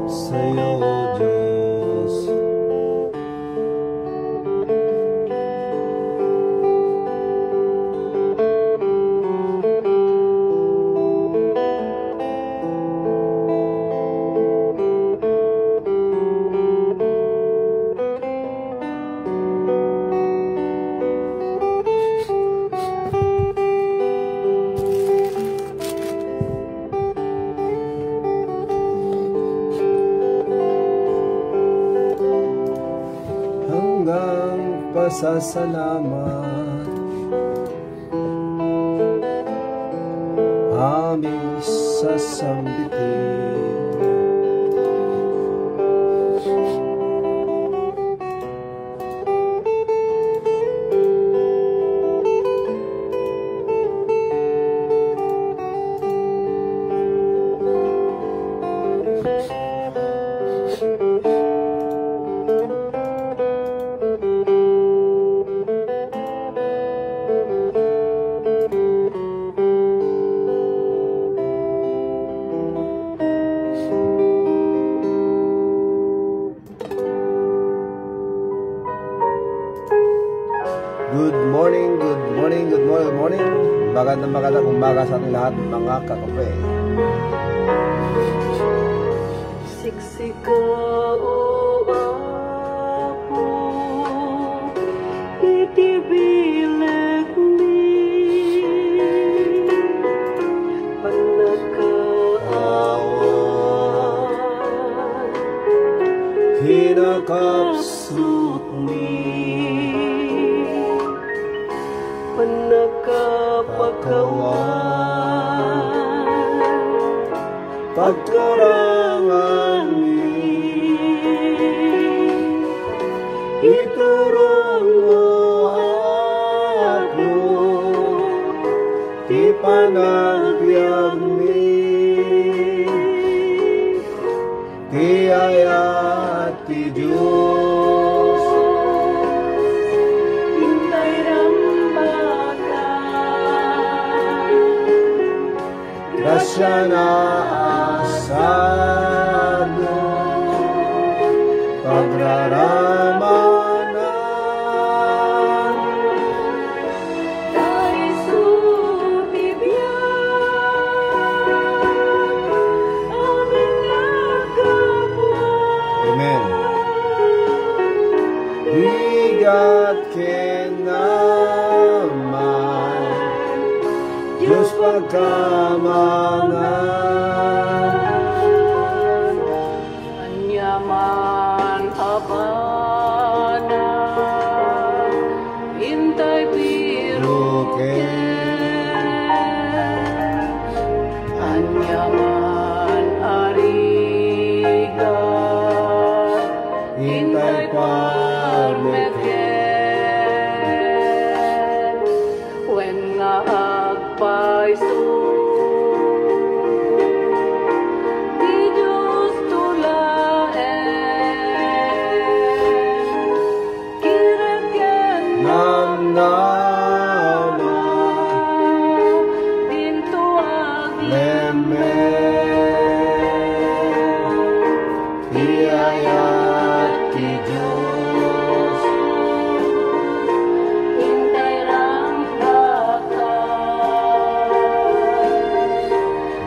sa'yo, Diyos. Pasasalamat aming sasambitin. Good morning. Magandang umaga sa ating lahat, mga kakape. Siksik ka o apo, itibilag ni panagkaawan, Hinakapsut ni panagkapakawan, pagkurangan ni iturong mo ako, di panagbiag ni di ayat ti Diyos. Grasya na asado pagraramanan dahil sutibyan aming nagkabuan. Amen. Bigat kenaman Diyos pagkamangan, anyaman habana, intay piruken, anyaman ariga, intay parmeken, when nga agpaiso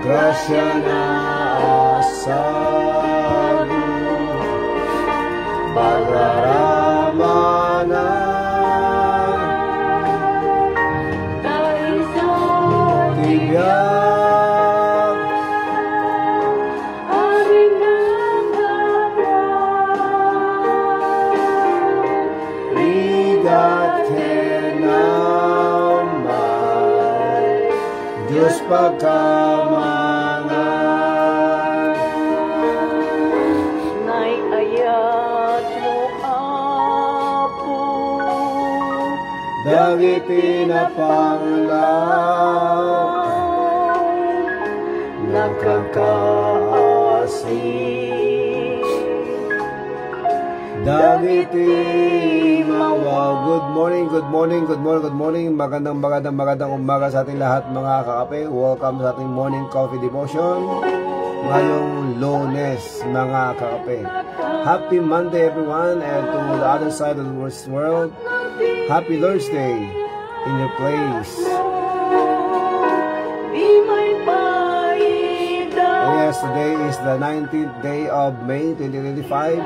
grasya na asado pagraramanan dahil sutibyan aming nagkabuan. bigat kenaman Diyos pagkamangan, ayat mo apo dagit pinapanglaw nakakaasig dagit mawa. Good morning. Magandang umaga sa ating lahat, mga kakape. Welcome sa ating morning coffee devotion. ngayong Lunes, mga kakape. Happy Monday everyone, and to the other side of the world, happy Lord's Day in your place. And yes, today is the 19th day of May 2025.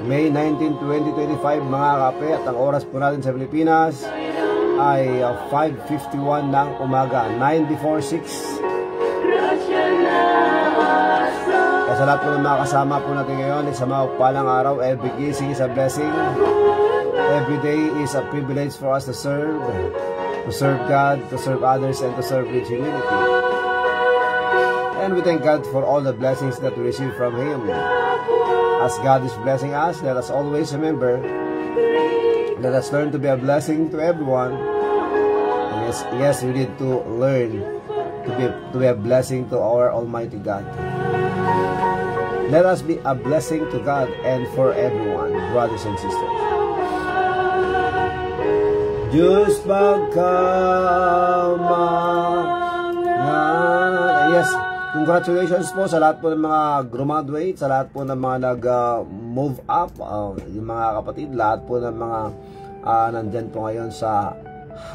May 19, 2025 mga kape, at ang oras po natin sa Pilipinas ay 5:51 ng umaga, 9 before 6. Kaya sa lahat po ng mga kasama po natin ngayon, isang mapagpalang araw. Every gising is a blessing. Every day is a privilege for us to serve God, to serve others, and to serve with humility. And we thank God for all the blessings that we receive from Him. As God is blessing us, let us always remember, let us learn to be a blessing to everyone. And yes, we need to learn to be a blessing to our Almighty God. Let us be a blessing to God and for everyone, brothers and sisters. Diyos yes, congratulations po sa lahat po ng mga graduate, sa lahat po ng mga nag-move up, yung mga kapatid, lahat po ng mga nandyan po ngayon sa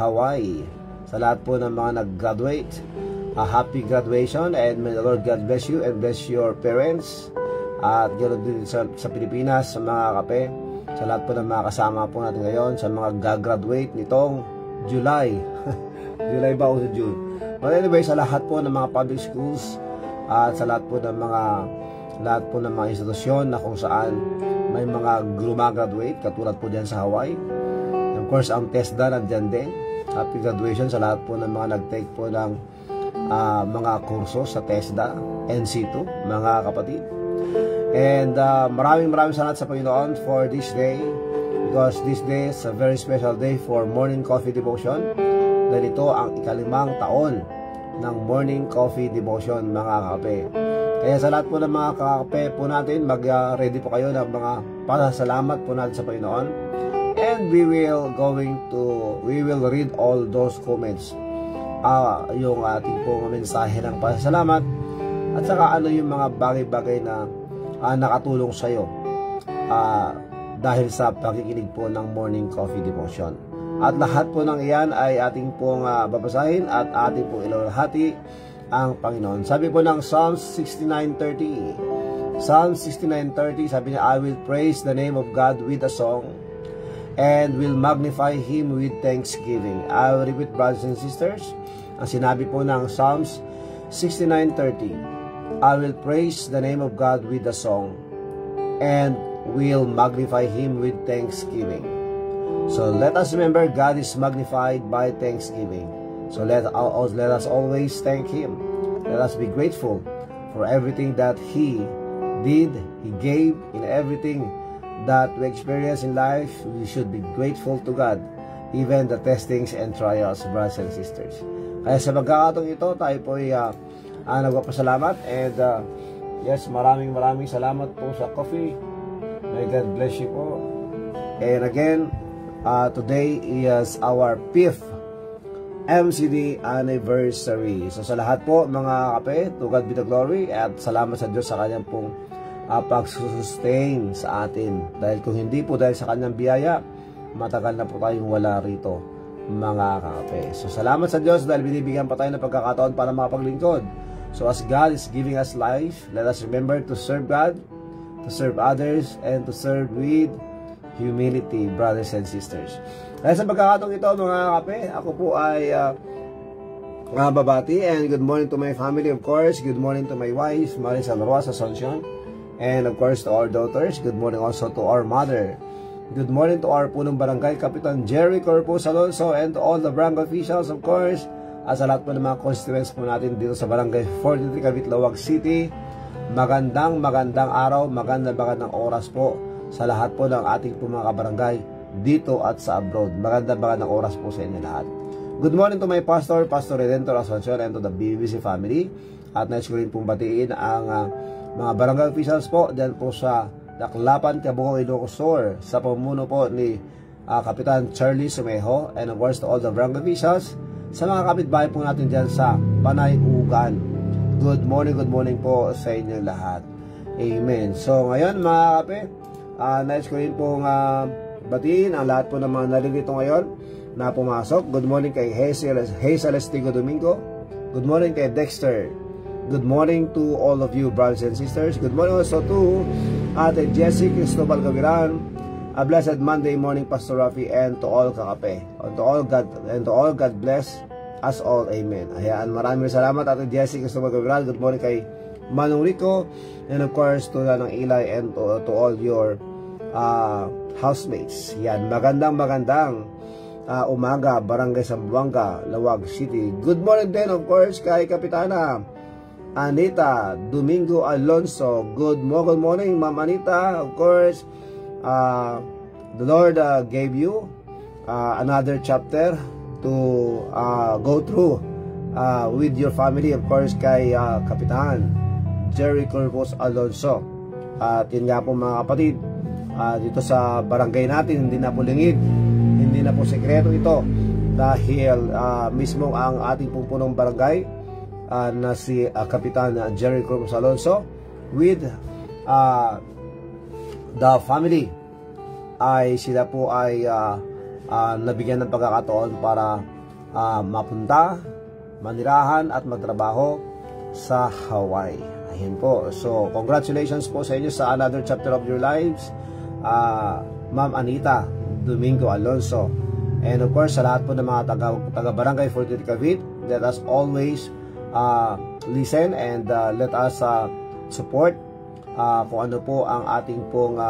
Hawaii, sa lahat po ng mga nag-graduate, happy graduation, and may the Lord God bless you and bless your parents, at ganoon din sa Pilipinas, sa mga kape, sa lahat po ng mga kasama po natin ngayon, sa mga gagraduate nitong July. July ba o sa June? But anyway, sa lahat po ng mga public schools, at sa lahat po ng mga institusyon na kung saan may mga gumagraduate, katulad po dyan sa Hawaii. And of course, ang TESDA nandyan din. Happy graduation sa lahat po ng mga nag-take po ng mga kurso sa TESDA, NC2, mga kapatid. And maraming salamat sa Panginoon for this day, because this day is a very special day for Morning Coffee Devotion. Dahil ito ang ika-5 taon ng Morning Coffee Devotion, mga kakape. Kaya sa lahat po ng mga kakape po natin, mag-ready po kayo ng mga pasasalamat po natin sa Panginoon. And we will read all those comments, yung ating pong mensahe ng pasasalamat, at saka ano yung mga bagay-bagay na nakatulong sa iyo dahil sa pakikinig po ng Morning Coffee Devotion. At lahat po ng iyan ay ating pong babasahin at ating pong ilalahati ang Panginoon. Sabi po ng Psalms 69:30. Psalms 69:30, sabi niya, I will praise the name of God with a song and will magnify Him with thanksgiving. I will repeat, brothers and sisters, ang sinabi po ng Psalms 69:30. I will praise the name of God with a song and will magnify Him with thanksgiving. So let us remember, God is magnified by thanksgiving. So let us always thank Him. Let us be grateful for everything that He did, He gave, in everything that we experience in life. We should be grateful to God, even the testings and trials, brothers and sisters. Kaya sa pagkakataong ito, tayo po ay nagpapasalamat, and yes, maraming salamat po sa coffee. May God bless you po. And again, today is our 5th MCD anniversary. So sa lahat po mga kape, to God be the glory, at salamat sa Diyos sa kanyang pong pagsustain sa atin. Dahil kung hindi po dahil sa kanyang biyaya, matagal na po tayong wala rito, mga kakape. So salamat sa Diyos dahil binibigyan pa tayo ng pagkakataon para makapaglingkod. So as God is giving us life, let us remember to serve God, to serve others, and to serve with humility, brothers and sisters. Kaya sa pagkakataong ito, mga kape, ako po ay babati, and good morning to my family, of course. Good morning to my wife, Marisa Rojas Asuncion, and of course to our daughters. Good morning also to our mother. Good morning to our punong barangay, Kapitan Jerry Corpus Alonso, and to all the barangay officials, of course, at sa lahat po ng mga constituents po natin dito sa barangay 43, Cabitlaoag City. Magandang araw, magandang oras po sa lahat po ng ating po mga kabarangay dito at sa abroad. Magandang oras po sa inyo lahat. Good morning to my pastor, Pastor Redentor Asuncion, and to the BBC family. At nais ko rin pong batiin ang mga barangay officials po dyan po sa Daklapan, Cabungao, Ilocos Sur, sa pamuno po ni Kapitan Charlie Sumejo, and of course to all the barangay officials, sa mga kapitbahay po natin dyan sa Panay, Ugan, good morning po sa inyo lahat. Amen. So ngayon mga kape, nais ko rin pong batiin ang lahat po ng mga naririto ngayon na pumasok. Good morning kay Hazel Estigo Domingo. Good morning kay Dexter. Good morning to all of you brothers and sisters. Good morning also to Ate Jessie Cristobal Gaviran. A blessed Monday morning, Pastor Rafi, and to all kakape. And to all God bless us all. Amen. Ayan, maraming salamat Ate Jessie Cristobal Gaviran. Good morning kay Manong Rico, and of course to Nanang Eli, and to all your housemates. Yan, magandang umaga, Barangay Zamboanga, Lawag City. Good morning din of course kay Kapitana Anita Domingo Alonso. Good morning Ma'am Anita. Of course, the Lord gave you another chapter to go through with your family. Of course kay Kapitan Jerry Corpus Alonso. At yun nga po mga kapatid, dito sa barangay natin, hindi na po lingid, hindi na po sekreto ito, dahil mismo ang ating punong barangay na si Kapitan Jerry Corpus Alonso with the family ay sila po ay nabigyan ng pagkakataon para mapunta, manirahan at magtrabaho sa Hawaii. Ayan po. So, congratulations po sa inyo sa another chapter of your lives, Ma'am Anita Domingo Alonso. And of course, sa lahat po ng mga taga-barangay 43 Cavite, let us always listen and let us support kung ano po ang ating pong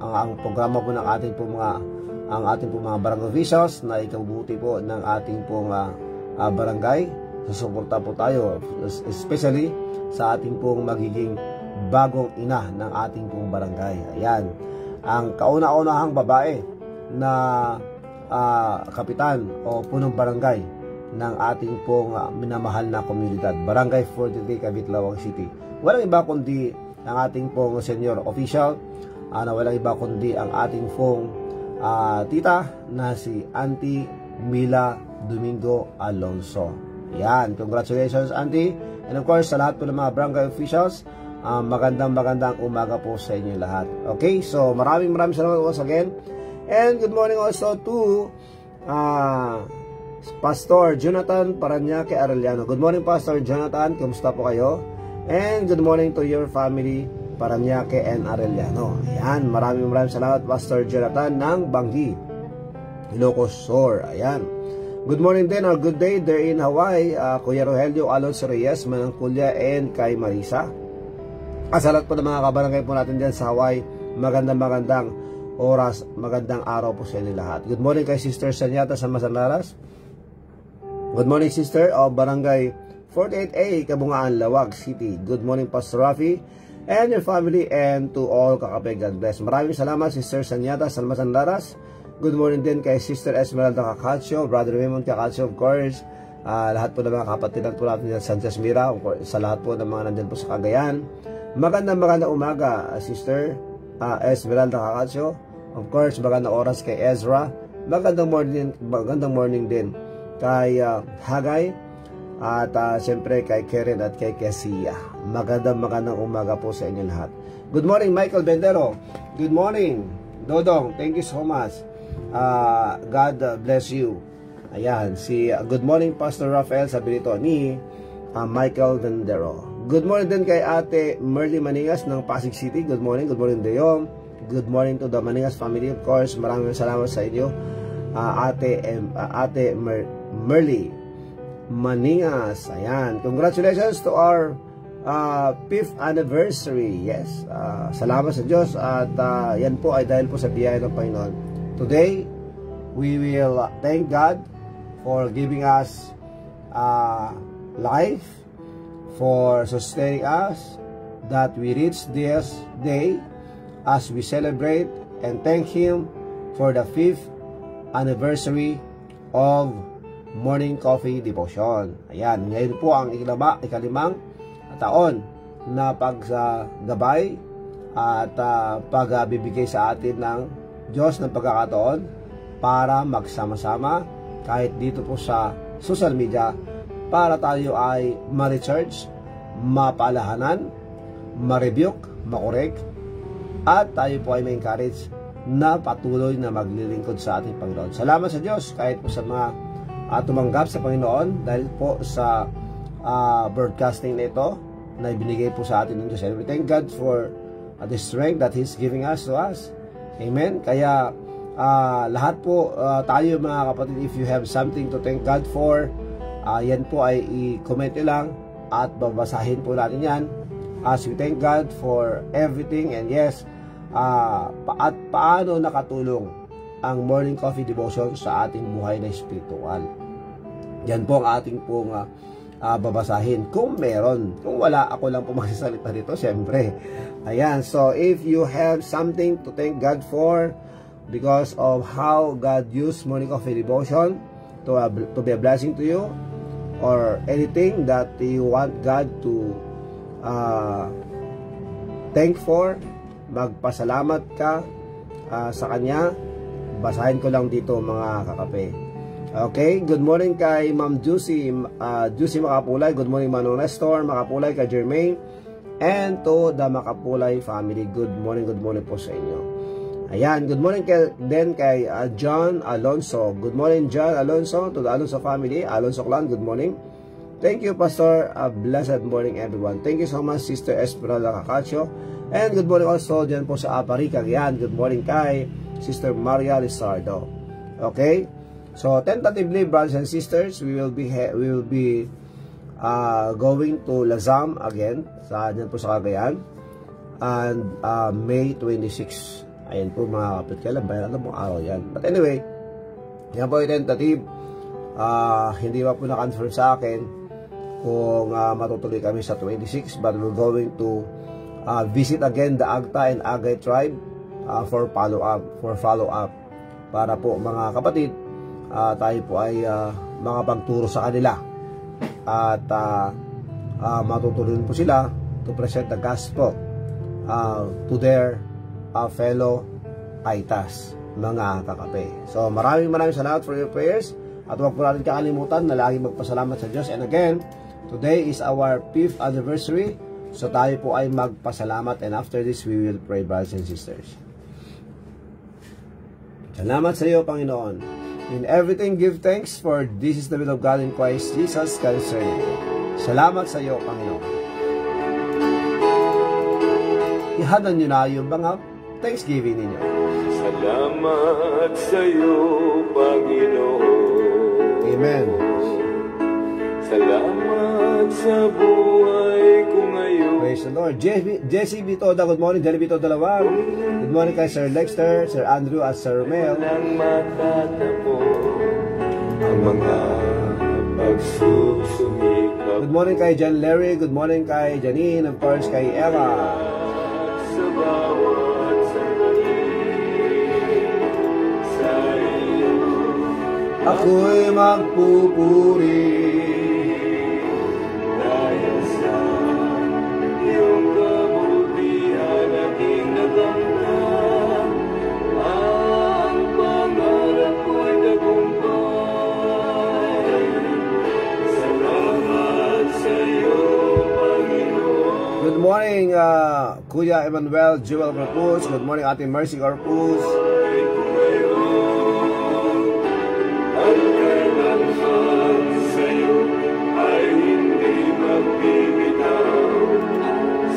ang programa po ng ating pong mga barangay officials na ikabubuti po ng ating pong barangay. Susuporta po tayo, especially sa ating pong magiging bagong ina ng ating pong barangay. Ayan, ang kauna-unahang babae na kapitan o punong barangay ng ating pong minamahal na komunidad, Barangay 43 Cavite, Lawag City. Walang iba kundi ang ating pong senior official, na walang iba kundi ang ating pong tita na si Auntie Mila Domingo Alonso. Yan, congratulations Auntie. And of course, sa lahat po ng mga barangay officials, magandang umaga po sa inyo lahat. Okay, so maraming salamat once again. And good morning also to Pastor Jonathan Paranaque Arellano. Good morning Pastor Jonathan, kumusta po kayo? And good morning to your family, Paranaque and Arellano. Ayan, maraming salamat Pastor Jonathan ng Bangi, Ilocos Sur. Ayan. Good morning din or good day there in Hawaii, Kuya Rogelio Alonso Reyes, Manang Kulya, and kay Marisa. Sa lahat po ng mga kabarangay po natin dyan sa Hawaii, magandang oras, magandang araw po sa inyo lahat. Good morning kay Sister Sanyata sa Masanlaras. Good morning Sister of Barangay 48A, Kabungaan, Lawag City. Good morning Pastor Rafi and your family, and to all kakape, God bless. Maraming salamat Sister Sanyata sa Masanlaras. Good morning din kay Sister Esmeralda Cacaccio, Brother Raymond Cacaccio, of course, lahat po ng mga kapatiran po natin sa Sanchez Mira, sa lahat po ng mga nandyan po sa Cagayan. Magandang umaga, Sister Esmeralda Cacaccio. Of course, magandang oras kay Ezra. Magandang morning din kay Hagay, at siyempre kay Karen at kay Kesia. Magandang umaga po sa inyo lahat. Good morning, Michael Bendero. Good morning, Dodong. Thank you so much. God bless you. Ayan, good morning Pastor Rafael, sabi nito ni Michael Vendero. Good morning din kay Ate Merly Maningas ng Pasig City. Good morning Deyong. Good morning to the Maningas family, of course. Maraming salamat sa inyo, Ate Merly Maningas. Ayan, congratulations to our 5th anniversary. Yes, salamat sa Diyos, at yan po ay dahil po sa biyaya ng Panginoon. Today, we will thank God for giving us life, for sustaining us, that we reach this day as we celebrate and thank Him for the 5th anniversary of Morning Coffee Devotion. Ayan, ngayon po ang ikalimang taon na paggabay at pagbibigay sa atin ng Diyos ng pagkakataon para magsama-sama kahit dito po sa social media, para tayo ay ma-recharge mapalahanan, ma-rebuke, makorek, at tayo po ay ma-encourage na patuloy na maglilingkod sa ating Panginoon. Salamat sa Diyos kahit po sa mga tumanggap sa Panginoon dahil po sa broadcasting na ito na ibinigay po sa atin ng Diyos. And we thank God for the strength that He's giving us to us. Amen? Kaya lahat po tayo mga kapatid, if you have something to thank God for, yan po ay i-comment lang at babasahin po natin yan as we thank God for everything. And yes, at paano nakatulong ang morning coffee devotion sa ating buhay na spiritual. Yan po ang ating pong babasahin kung meron. Kung wala, ako lang po magsasalita dito, syempre. Ayan, so if you have something to thank God for because of how God used morning coffee devotion to be a blessing to you, or anything that you want God to thank for, magpasalamat ka sa Kanya, basahin ko lang dito mga kakape. Okay, good morning kay Ma'am Juicy Makapulay, good morning Manong Nestor Makapulay, kay Jermaine, and to the Makapulay family, good morning po sa inyo. Ayan, good morning kay John Alonso, good morning John Alonso, to the Alonso family, Alonso clan, good morning. Thank you Pastor, blessed morning everyone. Thank you so much Sister Esperanza Cacacio, and good morning also dyan po sa Aparica. Ayan, good morning kay Sister Maria Lizardo. Okay, so tentatively brothers and sisters, we will be going to Lazam again sa dyan po sa Cagayan, and May 26. Ayan po mga kapit, kailan ba yan? Ano pong araw yan? But anyway, yan po yung tentative. Hindi pa po na-confirm sa akin kung matutuloy kami sa 26, but we're going to visit again the Agta and Agay tribe for follow-up. Para po mga kapatid, tayo po ay makapagturo sa kanila. At matutuloy po sila to present the gospel to their fellow Kaitas, mga kakape. So maraming salamat for your prayers, at huwag po natin kakalimutan na lagi magpasalamat sa Diyos. And again, today is our 5th anniversary, so tayo po ay magpasalamat, and after this we will pray, brothers and sisters. Salamat sa iyo Panginoon. In everything give thanks, for this is the will of God in Christ Jesus concerning you. Salamat sa iyo Panginoon. Ihadan nyo na yung mga Thanksgiving ninyo. Salamat sa iyo, Panginoon. Amen. Salamat sa buhay ko ngayon. Praise the Lord. Jesse Bitoda, good morning. Jelly Bitoda Lawang. Good morning kay Sir Dexter, Sir Andrew, at Sir Romeo. Walang matatapo ang mga pagsusumikap. Good morning kay John Larry. Good morning kay Janine. Of course, kay Ella. Sa bawat sandali sa iyo, Ako'y magpupuri dahil sa iyong kabutihan aking nakamtan. Ang pangarap ko'y tagumpay. Salamat sa iyo, Panginoon. Good morning, Kuya Emmanuel Jewel Corpus. Good morning, Ate Mercy Corpus. Ang kailanman sa'yo ay hindi magbibitaw.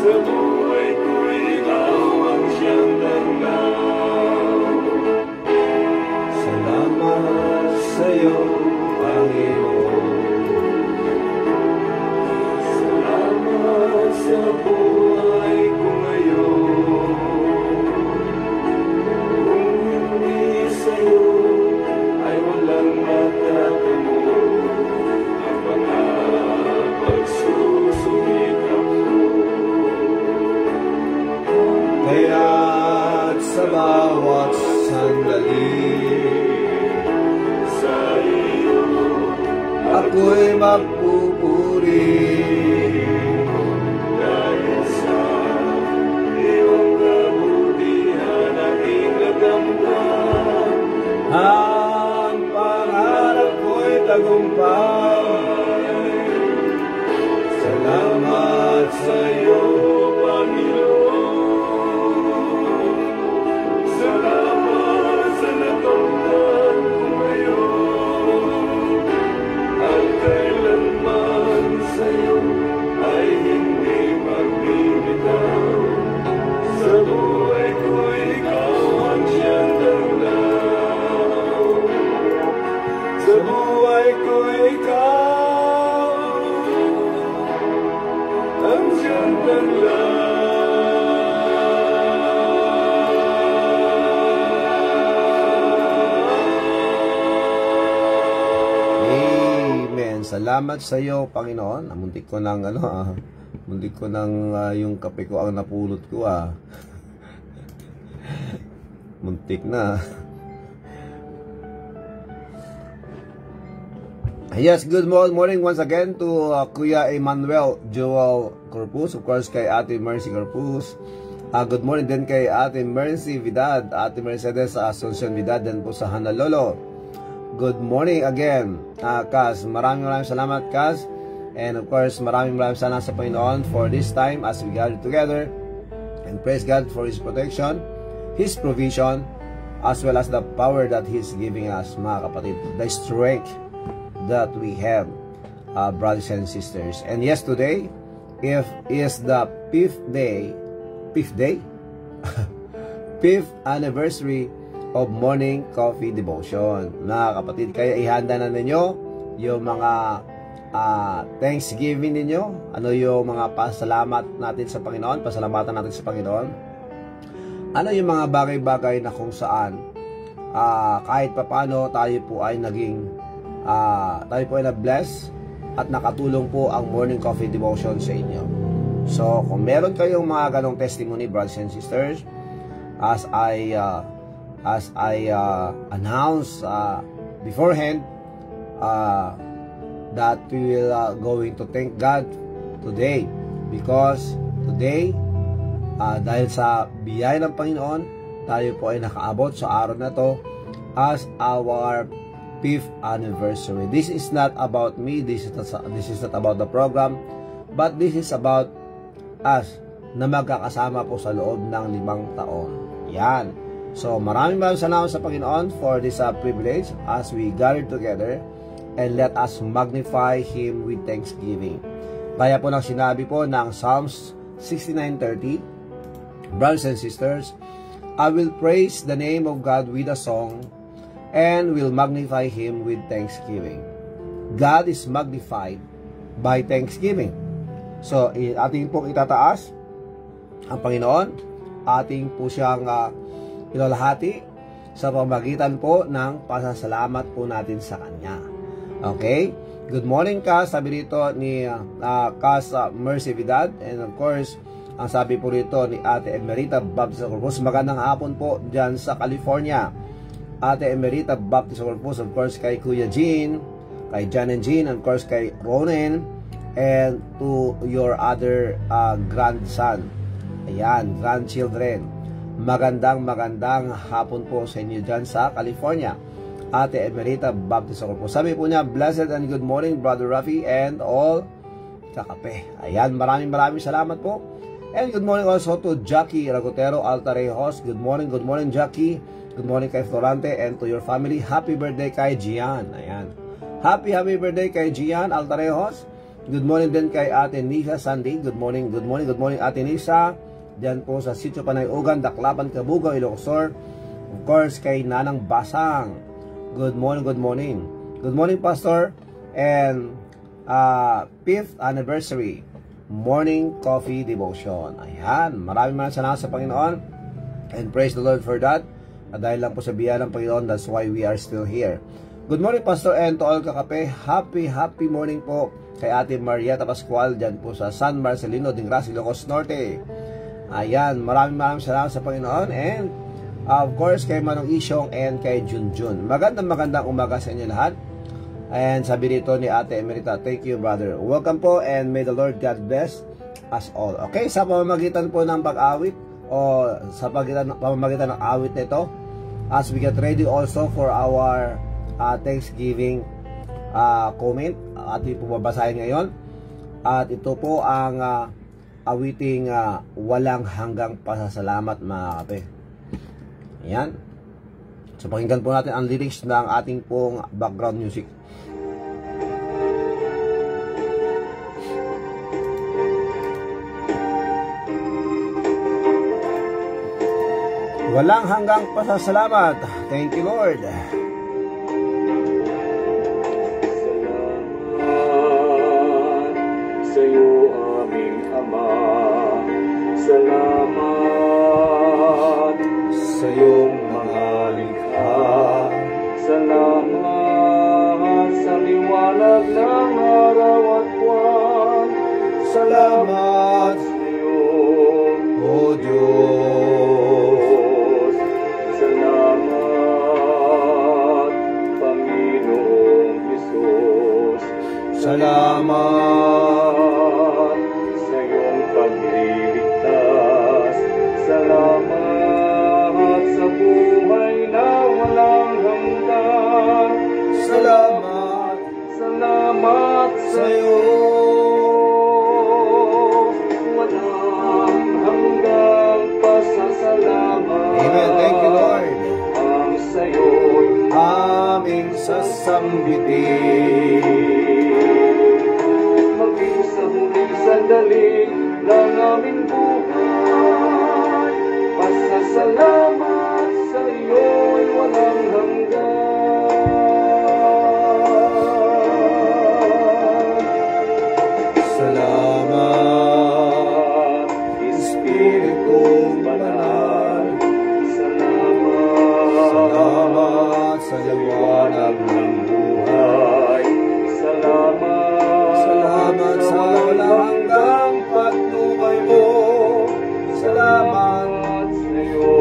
Sa buhay ko'y ikaw ang siyang tanglaw. Salamat sa'yo, Panginoon. Salamat sa buhay ko ngayon. Kung hindi sa'yo ay walang matatamo ang mga pagsusumikap ko. Kaya't sa bawat sandali, Sa iyo ako'y magpupuri. dahil sa iyong kabutihan aking nakamtan. Ang pangarap ko'y tagumpay. Salamat Salamat sa iyo, Panginoon. Muntik ko ng muntik ko ng yung kape ko ang napulot ko Muntik na. Yes, good morning once again to Kuya Emmanuel Joel Corpus, of course kay Ate Mercy Corpus. Good morning din kay Ate Mercy Vidad, Ate Mercedes Asuncion Vidad, din po sa Honolulu. Good morning again, Kaz. Maraming salamat, Kaz. And of course, maraming salamat sa Panginoon for this time as we gather together. And praise God for His protection, His provision, as well as the power that He's giving us, mga kapatid. The strength that we have, brothers and sisters. And yes, today is the fifth anniversary of morning coffee devotion, mga kapatid. Kaya ihanda na ninyo yung mga Thanksgiving ninyo, ano yung mga pasalamat natin sa Panginoon, pasalamatan natin sa Panginoon, ano yung mga bagay-bagay na kung saan kahit papano tayo po ay naging tayo po ay na-bless at nakatulong po ang morning coffee devotion sa inyo. So kung meron kayong mga ganong testimony, brothers and sisters, as I announce beforehand, that we will going to thank God today, because today dahil sa biyaya ng Panginoon, tayo po ay nakaabot sa araw na to as our 5th anniversary. This is not about me, this is not about the program, but this is about us na magkakasama po sa loob ng 5 taon. Yan. So maraming salamat sa Panginoon for this privilege as we gather together, and let us magnify Him with thanksgiving. Kaya po nang sinabi po ng Psalms 69:30, brothers and sisters, I will praise the name of God with a song, and will magnify Him with thanksgiving. God is magnified by thanksgiving. So, ating pong itataas ang Panginoon, ating po siyang ilalahati sa pamagitan po ng pasasalamat po natin sa Kanya. Okay? Good morning, Kaz. Sabi rito ni Kaz Mercy Vidad. And of course, ang sabi po rito ni Ate Emerita Baptist Corpus, magandang hapon po dyan sa California. Ate Emerita Baptist Corpus, of course, kay Kuya Jean, kay Jan and Jean, and of course, kay Ronen, and to your other grandson. Ayan, grandchildren. Magandang hapon po sa inyo dyan sa California. Ate Emerita Baptist Corpus. Sabi po niya, blessed and good morning, Brother Rafi and all kakape. Ayan, maraming salamat po. And good morning also to Jackie Ragotero Altarejos. Good morning, Jackie. Good morning kay Florante and to your family. Happy birthday kay Gian. Ayan. Happy birthday kay Gian Altarejos. Good morning din kay Ate Nisa Sandy. Good morning, Ate Nisa. Diyan po sa Sitio Panay-Ugan, Daklapan, Kabugaw, Ilocos Sur. Of course, kay Nanang Basang. Good morning. Good morning, Pastor. And 5th anniversary morning coffee devotion. Ayan, maraming salamat sa Panginoon. And praise the Lord for that. Dahil lang po sa biyaya ng Panginoon, that's why we are still here. Good morning, Pastor, and to all kakape. Happy morning po kay Ate Marieta Pascual dyan po sa San Marcelino, Dingras, Ilocos Norte. Ayan, maraming salamat sa Panginoon. And of course, kay Manong Isyong and kay Junjun. Magandang umaga sa inyo lahat. And sabi dito ni Ate Emerita, thank you, brother. Welcome po, and may the Lord God bless us all. Okay, sa pamamagitan po ng pag-awit, o sa pamamagitan ng awit nito, as we get ready also for our Thanksgiving comment, ating po babasahin ngayon. At ito po ang awiting walang hanggang pasasalamat, mga kape. Ayan. So pakinggan po natin ang lyrics ng ating pong background music. Walang hanggang pasasalamat. Thank you, Lord. Salamat sa iyo, aming Ama. Salamat sa iyong mga likha. Salamat sa liwanag ng sa'yo walang hanggang pasasalamat. Amen. Thank you, Lord. Ang sa'yo'y Aming sasambitin. maging sa huling sandali ng aming buhay. Pasasalamat sa'yo'y walang hanggan. Salamat, Espiritu Banal. Salamat sa liwanag ng buhay. Salamat sa walang hanggang patnubay mo. Salamat sa'yo,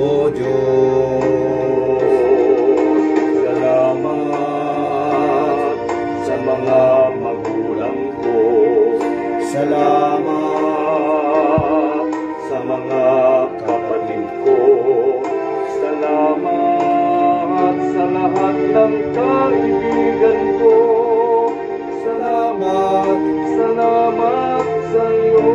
O Diyos. salamat sa mga magulang ko. Salamat Sa mga kapatid ko. Salamat sa lahat ng kaibigan ko. Salamat Salamat sa iyo.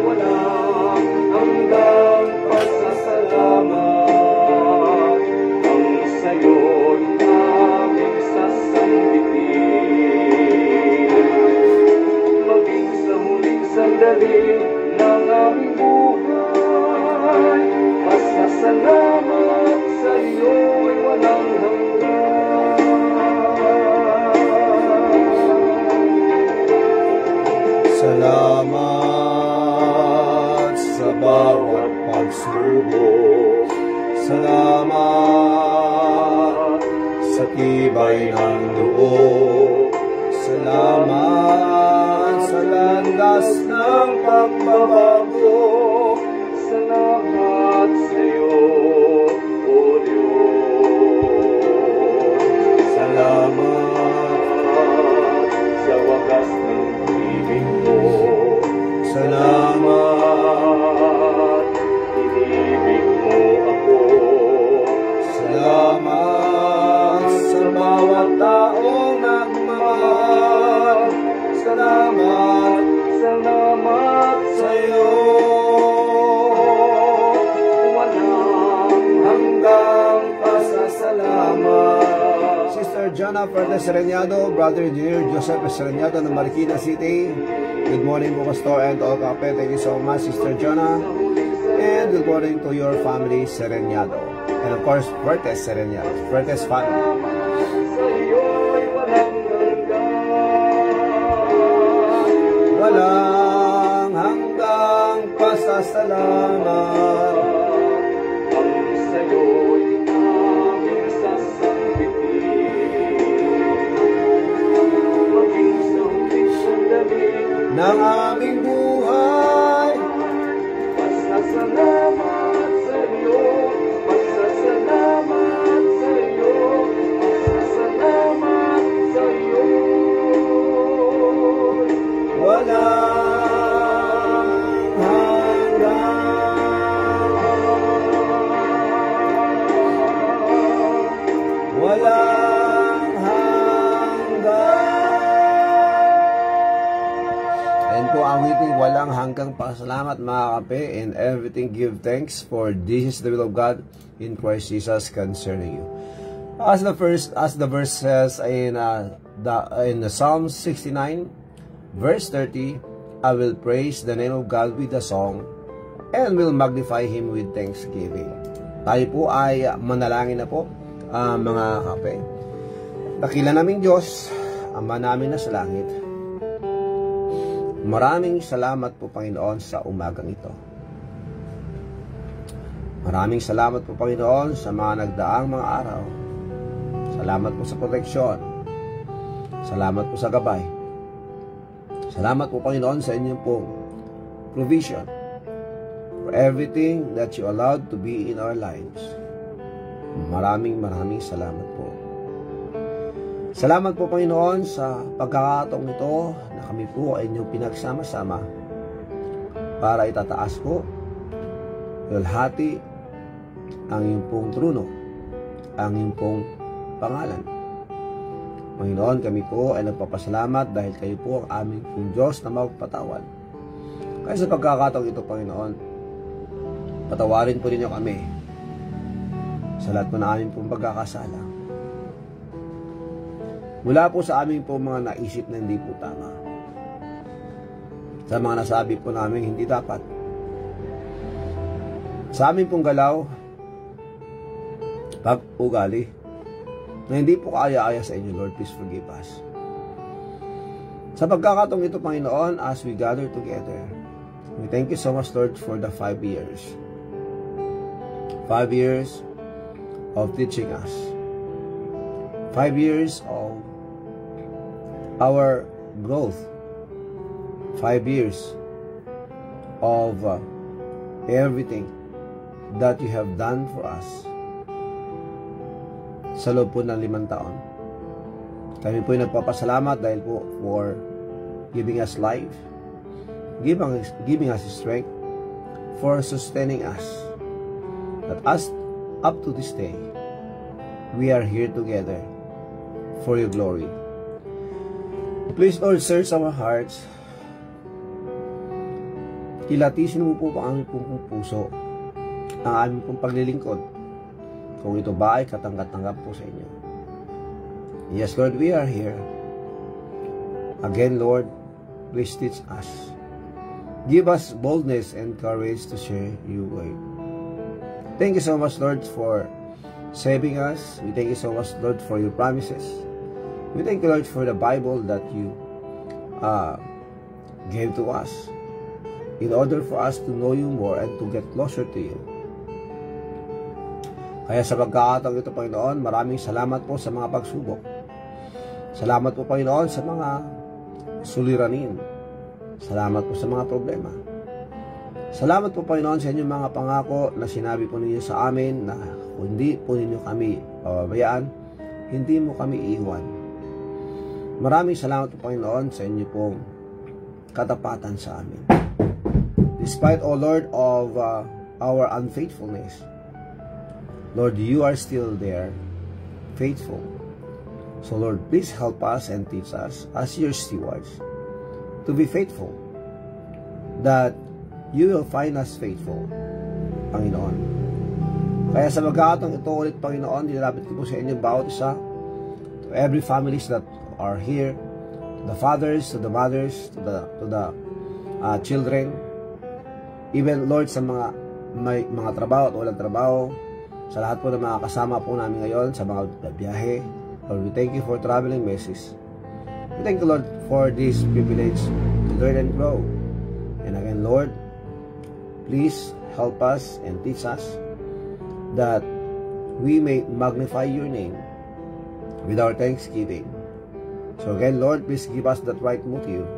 Walang hanggang pasasalamat. Ang sa'yo'y aming sasambitin. Maging sa huling sandali ng aming buhay. Pasasalamat sa iyo'y walang hanggan. Salamat sa bawat pagsubok. Salamat sa tibay ng loob. Salamat sa landas ng pagbabago. Salamat sa iyo, O Diyos. Salamat sa wagas ng ibig mo. Salamat, Inibig mo ako. salamat sa bawat taong nagmamahal. Salamat Salamat sa iyo. walang Hanggang pasasalamat. Sister Jonna Ferdes Sereñado, Brother Engineer Joseph Sereñado ng Marikina City. Good morning po, Pastor and all kape. Thank you so much, Sister Jonna. And good morning to your family, Sereñado. And of course, Ferdes Sereñado, Ferdes family. sa iyo'y walang hanggan. Walang hanggang pasasalamat. Ang sa'yo'y aming sasambitin. Maging sa huling sandali Ng aming buhay. pasasalamat sa iyo. Pasasalamat sa iyo. Pasasalamat sa iyo. Walang hanggan. Walang hanggan. Ayan po ang waiting, walang hanggang pasalamat mga kape. In everything give thanks, for this is the will of God in Christ Jesus concerning you. As the verse says in the Psalm 69 verse 30, I will praise the name of God with a song and will magnify Him with thanksgiving. Tayo po ay manalangin na po, mga kape. Dakila naming Diyos, Ama namin na sa langit, maraming salamat po, Panginoon, sa umagang ito. Maraming salamat po, Panginoon, sa mga nagdaang mga araw. Salamat po sa proteksyon. Salamat po sa gabay. Salamat po, Panginoon, sa inyong pong provision for everything that you allowed to be in our lives. Maraming salamat po. Salamat po, Panginoon, sa pagkakataong ito na kami po ay inyong pinagsama-sama para itataas po, ilhati ang iyong pong trono, ang iyong pong pangalan. Panginoon, kami po ay nagpapasalamat dahil kayo po ang aming pong Diyos na magpatawad. Kaya sa pagkakataong ito, Panginoon, patawarin po ninyo kami sa lahat po na aming pong pagkakasala. Mula po sa aming pong mga naisip na hindi po tama. Sa mga nasabi po namin hindi dapat. Sa aming pong galaw, pag-ugali, na hindi po kaaya-aya sa inyo, Lord, please forgive us. Sa pagkakataong ito, Panginoon, as we gather together, we thank you so much, Lord, for the 5 years. 5 years of teaching us. 5 years of our growth. 5 years of everything that you have done for us. Sa loob po ng 5 taon. Kami po ay nagpapasalamat dahil po for giving us life, giving us strength, for sustaining us. That us, up to this day, we are here together for your glory. Please, Lord, search our hearts. Kilatisin mo po ang aming pong puso, ang aming pong paglilingkod, kung ito ba ay katanggap-tanggap po sa inyo. Yes, Lord, we are here. Again, Lord, please teach us. Give us boldness and courage to share your word. Thank you so much, Lord, for saving us. We thank you so much, Lord, for your promises. We thank you, Lord, for the Bible that you gave to us in order for us to know you more and to get closer to you. Kaya sa pagkakataong ito, Panginoon, maraming salamat po sa mga pagsubok. Salamat po, Panginoon, sa mga suliranin. Salamat po sa mga problema. Salamat po, Panginoon, sa inyong mga pangako na sinabi po ninyo sa amin na kung hindi po ninyo kami pababayaan, hindi mo kami iiwan. Maraming salamat po, Panginoon, sa inyo pong katapatan sa amin. Despite, O Lord, of our unfaithfulness, Lord, you are still there, faithful. So, Lord, please help us and teach us as your stewards to be faithful, that you will find us faithful, Panginoon. Kaya sa pagkakataong ito ulit, Panginoon, nilalapit ko po sa inyo bawat isa, to every families that are here, to the fathers, to the mothers, to the children, even, Lord, sa mga may mga trabaho at walang trabaho, sa lahat po ng mga kasama po namin ngayon, sa mga biyahe, Lord, we thank you for traveling mercies. We thank you, Lord, for this privilege to learn and grow. And again, Lord, please help us and teach us that we may magnify your name with our thanksgiving. So again, Lord, please give us that right motive.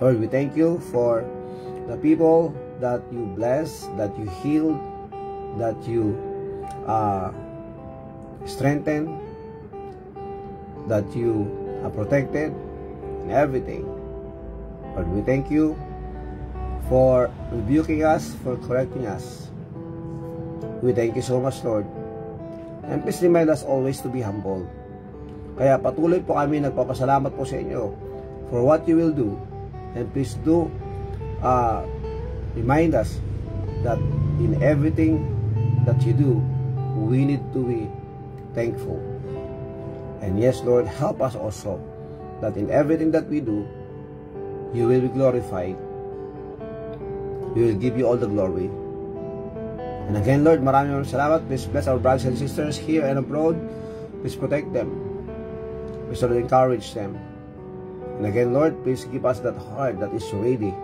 Lord, we thank you for the people that you bless, that you healed, that you strengthen, that you are protected in everything. Lord, we thank you for rebuking us, for correcting us. We thank you so much, Lord. And please remind us always to be humble. Kaya patuloy po kami nagpapasalamat po sa inyo for what you will do. And please do remind us that in everything that you do, we need to be thankful. And yes, Lord, help us also that in everything that we do, you will be glorified. We will give you all the glory. And again, Lord, maraming salamat. Please bless our brothers and sisters here and abroad. Please protect them. Please encourage them. And again, Lord, please give us that heart that is ready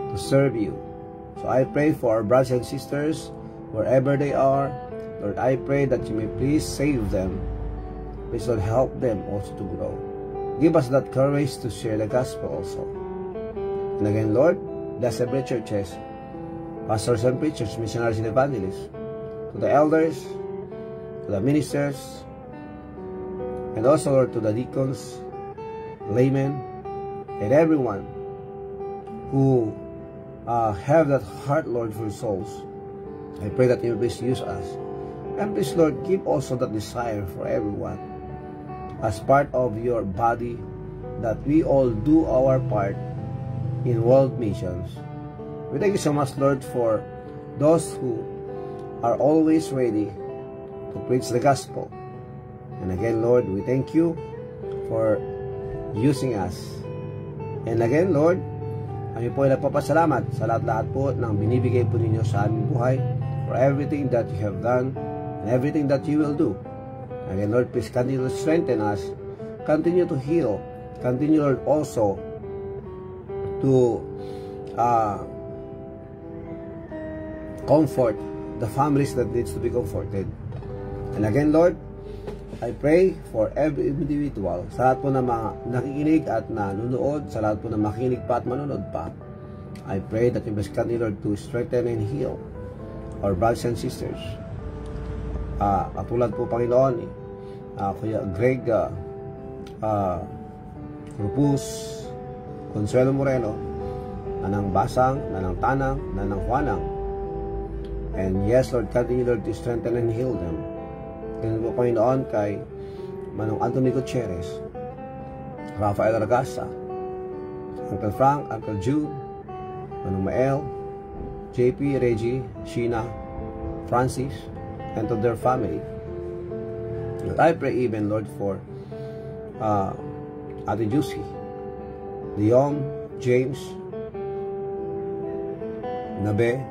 to serve you. So I pray for our brothers and sisters wherever they are. Lord, I pray that you may please save them. Please, Lord, help them also to grow. Give us that courage to share the gospel also. And again, Lord, bless every churches, pastors and preachers, missionaries and evangelists, to the elders, to the ministers, and also, Lord, to the deacons, laymen, and everyone who have that heart, Lord, for souls. I pray that you will please use us. And please, Lord, give also that desire for everyone as part of your body, that we all do our part in world missions. We thank you so much, Lord, for those who are always ready to preach the gospel. And again, Lord, we thank you for using us. And again, Lord, kami po ay nagpapasalamat sa lahat-lahat po ng binibigay po ninyo sa aming buhay, for everything that you have done and everything that you will do. Again, Lord, please continue to strengthen us, continue to heal, continue, Lord, also to comfort the families that needs to be comforted. And again, Lord, I pray for every individual, sa lahat po ng mga nakikinig at nanonood, sa lahat po ng makikinig pa at manonood pa. I pray that you must continue, Lord, to strengthen and heal our brothers and sisters. Katulad po, Panginoon, Kuya Greg Rupus, Consuelo Moreno, Nanang Basang, Nanang Tanang, Nanang Juanang. And yes, Lord, continue, Lord, to strengthen and heal them. Ganun po, Panginoon, kay Manong Anthony Gutierrez, Rafael Aragasa, Uncle Frank, Uncle Jude, Manong Mael, JP, Reggie, Sheena, Francis, and to their family. Lord, I pray even, Lord, for Ate Juicy, Leon, James, Nabe,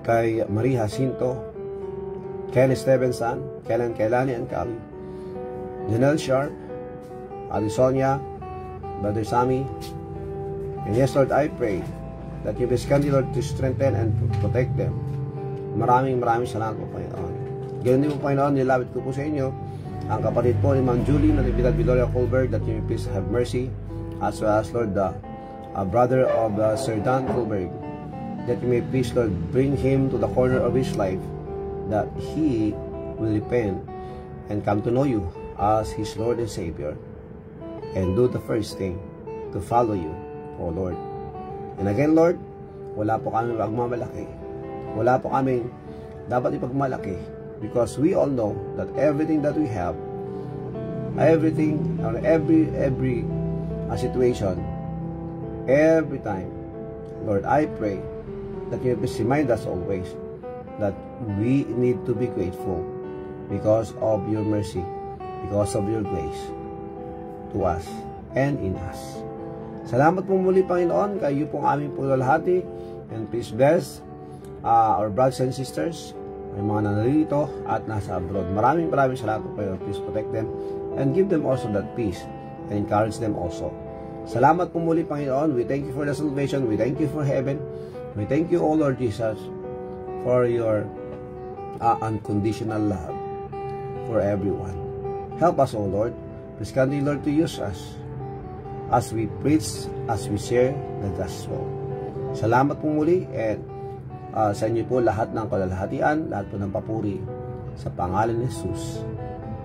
kay Marie Jacinto, Ken Stevenson, Kellen Kelani and Kali, Janelle Sharp, Adi Sonia, Brother Sammy. And yes, Lord, I pray that you please continue, Lord, to strengthen and protect them. Maraming salamat po, Panginoon. Ganun din po, Panginoon, nilapit ko po sa inyo ang kapatid po ni Ma'am Julie na Natividad Viloria Colbert, that you may please have mercy, as well as, Lord, the brother of Sir Dan Colbert, that you may please, Lord, bring him to the corner of his life, that he will repent and come to know you as his Lord and Savior, and do the first thing, to follow you, O Lord. And again, Lord, wala po kami magmamalaki, wala po kami dapat ipagmalaki, because we all know that everything that we have, everything, every situation, every time, Lord, I pray that you please remind us always that we need to be grateful because of your mercy, because of your grace to us and in us. Salamat po muli, Panginoon, kayo pong aming paglalahati, and please bless our brothers and sisters, may mga nanarito at nasa abroad. Maraming salamat po, Panginoon. Please protect them and give them also that peace and encourage them also. Salamat po muli, Panginoon. We thank you for the salvation. We thank you for heaven. We thank you, O Lord Jesus, for your unconditional love for everyone. Help us, O Lord. Please continue, Lord, to use us as we preach, as we share the gospel. Salamat po muli, and sa inyo po lahat ng kalalahatian, lahat po ng papuri sa pangalan ni Jesus.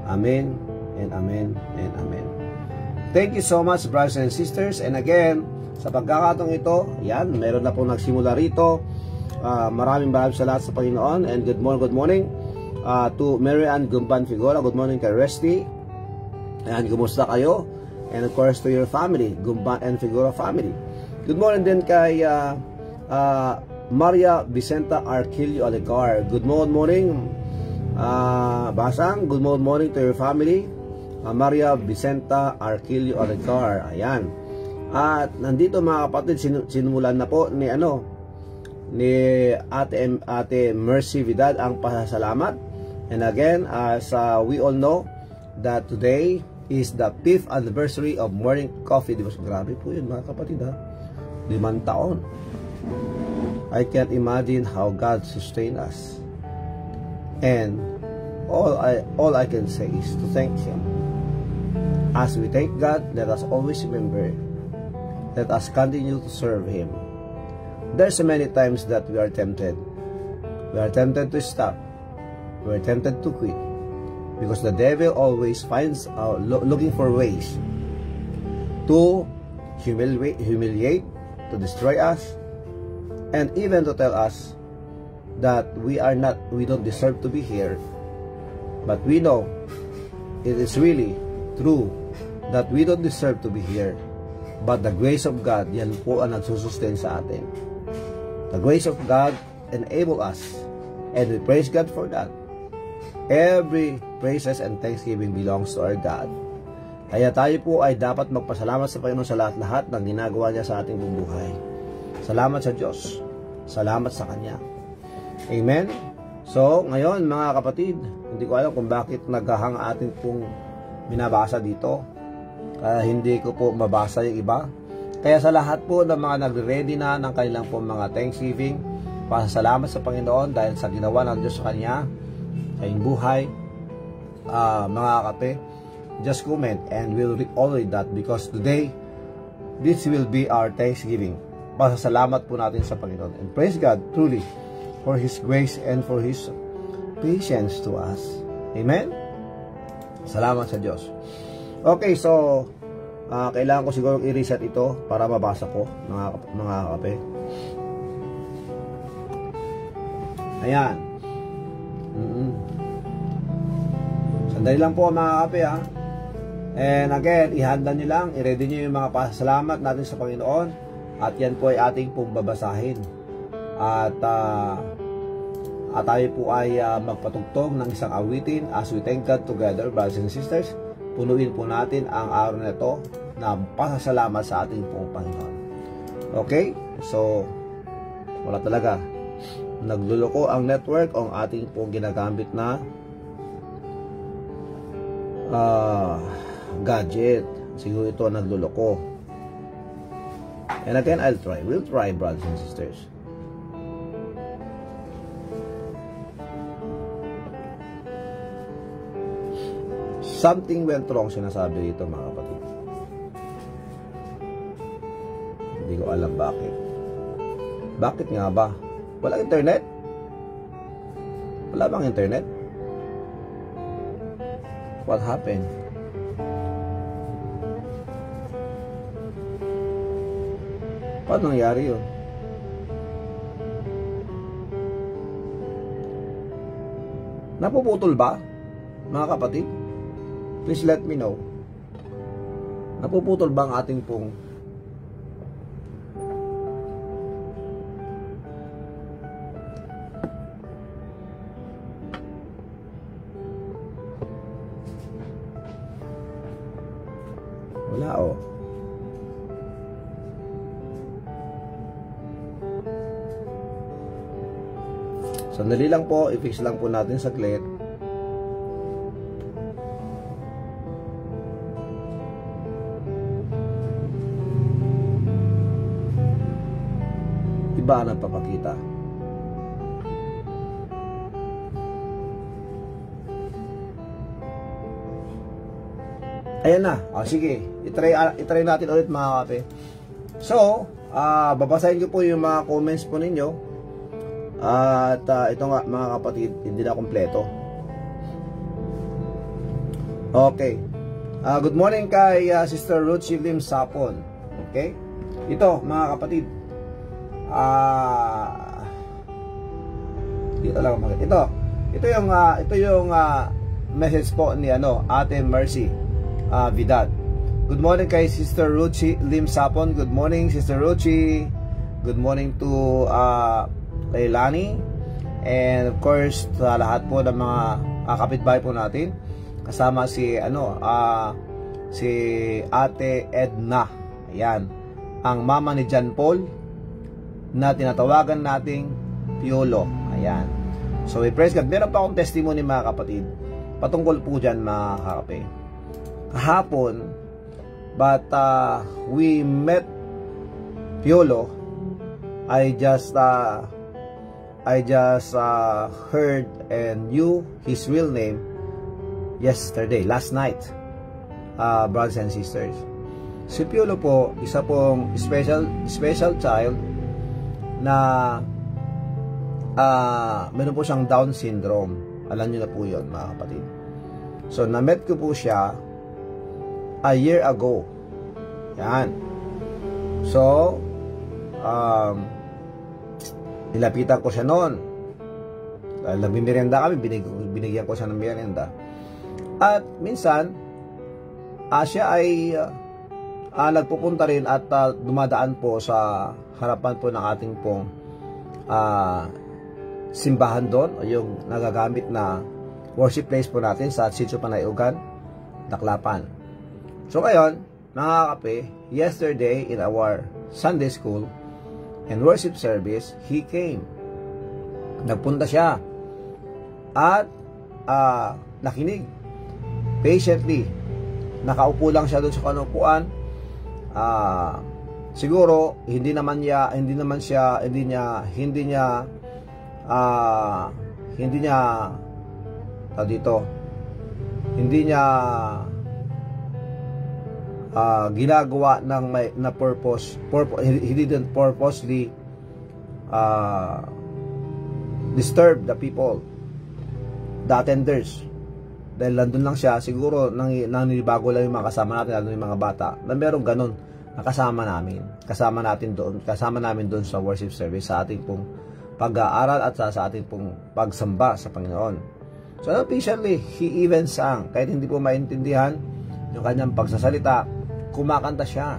Amen and amen and amen. Thank you so much, brothers and sisters. And again, sa pagkakataong ito, yan, meron na po nagsimula rito. Maraming salamat sa Panginoon, and good morning to Mary Ann Gumban Figura. Good morning kay Resty, and kumusta kayo? And of course to your family, Gumban and Figura family. Good morning din kay Maria Vicenta Arquillo Alicar. Good morning, Basang. Good morning to your family, Maria Vicenta Arquillo Alicar. Ayan. At nandito, mga kapatid, sinumulan na po ni Ate Mercy Vidal ang pasasalamat. And again, as we all know that today is the 5th anniversary of Morning Coffee. Diba? Grabe po yun, mga kapatid, ha? 5 taon. I can't imagine how God sustained us. And all I can say is to thank Him. As we thank God, let us always remember, let us continue to serve Him. There's so many times that we are tempted. We are tempted to stop. We are tempted to quit. Because the devil always finds looking for ways to humiliate, to destroy us, and even to tell us that we don't deserve to be here. But we know it is really true that we don't deserve to be here. But the grace of God, yan po ang nagsusustain sa atin. The grace of God enable us, and we praise God for that. Every praises and thanksgiving belongs to our God. Kaya tayo po ay dapat magpasalamat sa Panginoon sa lahat-lahat ng ginagawa niya sa ating buhay. Salamat sa Diyos. Salamat sa Kanya. Amen? So, ngayon mga kapatid, hindi ko alam kung bakit naghahang atin pong binabasa dito. Kaya hindi ko po mabasa yung iba. Kaya sa lahat po ng mga nagre-ready na ng kanilang po mga thanksgiving, pasasalamat sa Panginoon dahil sa ginawa ng Diyos sa Kanya, sa inyong buhay, mga kape, just comment and we'll all read that because today, this will be our thanksgiving. Pasasalamat po natin sa Panginoon. And praise God truly for His grace and for His patience to us. Amen? Salamat sa Diyos. Okay, so kailangan ko siguro i-reset ito para mabasa ko, mga kape. Ayan. Sandali lang po mga kape ha. And again, ihanda nyo lang, i-ready nyo yung mga pasasalamat natin sa Panginoon. At yan po ay ating pong babasahin. At tayo po ay magpatugtog ng isang awitin as we thank God together, brothers and sisters. Punuin po natin ang araw na ito na pasasalamat sa ating pong Panginoon. Okay? So, wala talaga. Nagluloko ang network o ang ating pong ginagamit na gadget. Siguro ito nagluloko. And again, we'll try, brothers and sisters. Something went wrong, sinasabi dito mga kapatid. Hindi ko alam bakit. Bakit nga ba? Walang internet? Wala bang internet? What happened? Paano nangyari yun? Napuputol ba, mga kapatid? Please let me know. Napuputol ba ang ating pong wala oh. Sandali lang po, i-fix lang po natin saglit. Iba ang nagpapakita. Ayan na. Sige, itry natin ulit mga kape. So, babasahin ko po yung mga comments po ninyo. At ito nga mga kapatid, hindi na kompleto. Okay. Good morning kay Sister Ruchi Lim Sapon. Okay? Ito mga kapatid. Dito lang makita. Ito yung message po ni Ate Mercy Vidal. Good morning kay Sister Ruchi Lim Sapon. Good morning Sister Ruchi. Good morning to kay Lani. And of course sa lahat po ng mga kapitbahay po natin. Kasama si si Ate Edna. Ayan. Ang mama ni John Paul na tinatawagan nating Piolo. Ayan. So, we praise God. Meron pa akong testimony mga kapatid. Patungkol po dyan mga kakape. Kahapon, but we met Piolo. I just heard and knew his real name yesterday, last night, brothers and sisters. Si Piolo po, isa pong special child na meron po siyang Down syndrome. Alam niyo na po yun mga kapatid. So na-met ko po siya a year ago. Yan. So nilapitan ko siya noon. Nagmimerienda kami, binigyan ko siya ng merienda. At minsan, siya ay nagpupunta rin at dumadaan po sa harapan po ng ating pong simbahan doon, o yung nagagamit na worship place po natin sa Sitio Panayugan, Daklapan. So ngayon, mga kape, yesterday in our Sunday school and worship service, he came. Nagpunta siya at nakinig patiently. Nakaupo lang siya doon sa kanupuan. Siguro hindi niya ginagawa ng na purpose. He didn't purposely disturb the people, the attenders. Dahil nandun lang siya, siguro naninibago lang yung mga kasama natin, lalo yung mga bata, na meron ganun na kasama namin doon sa worship service, sa ating pong pag-aaral at sa ating pong pagsamba sa Panginoon. So patiently, he even sang. Kahit hindi po maintindihan yung kanyang pagsasalita, kumakanta siya.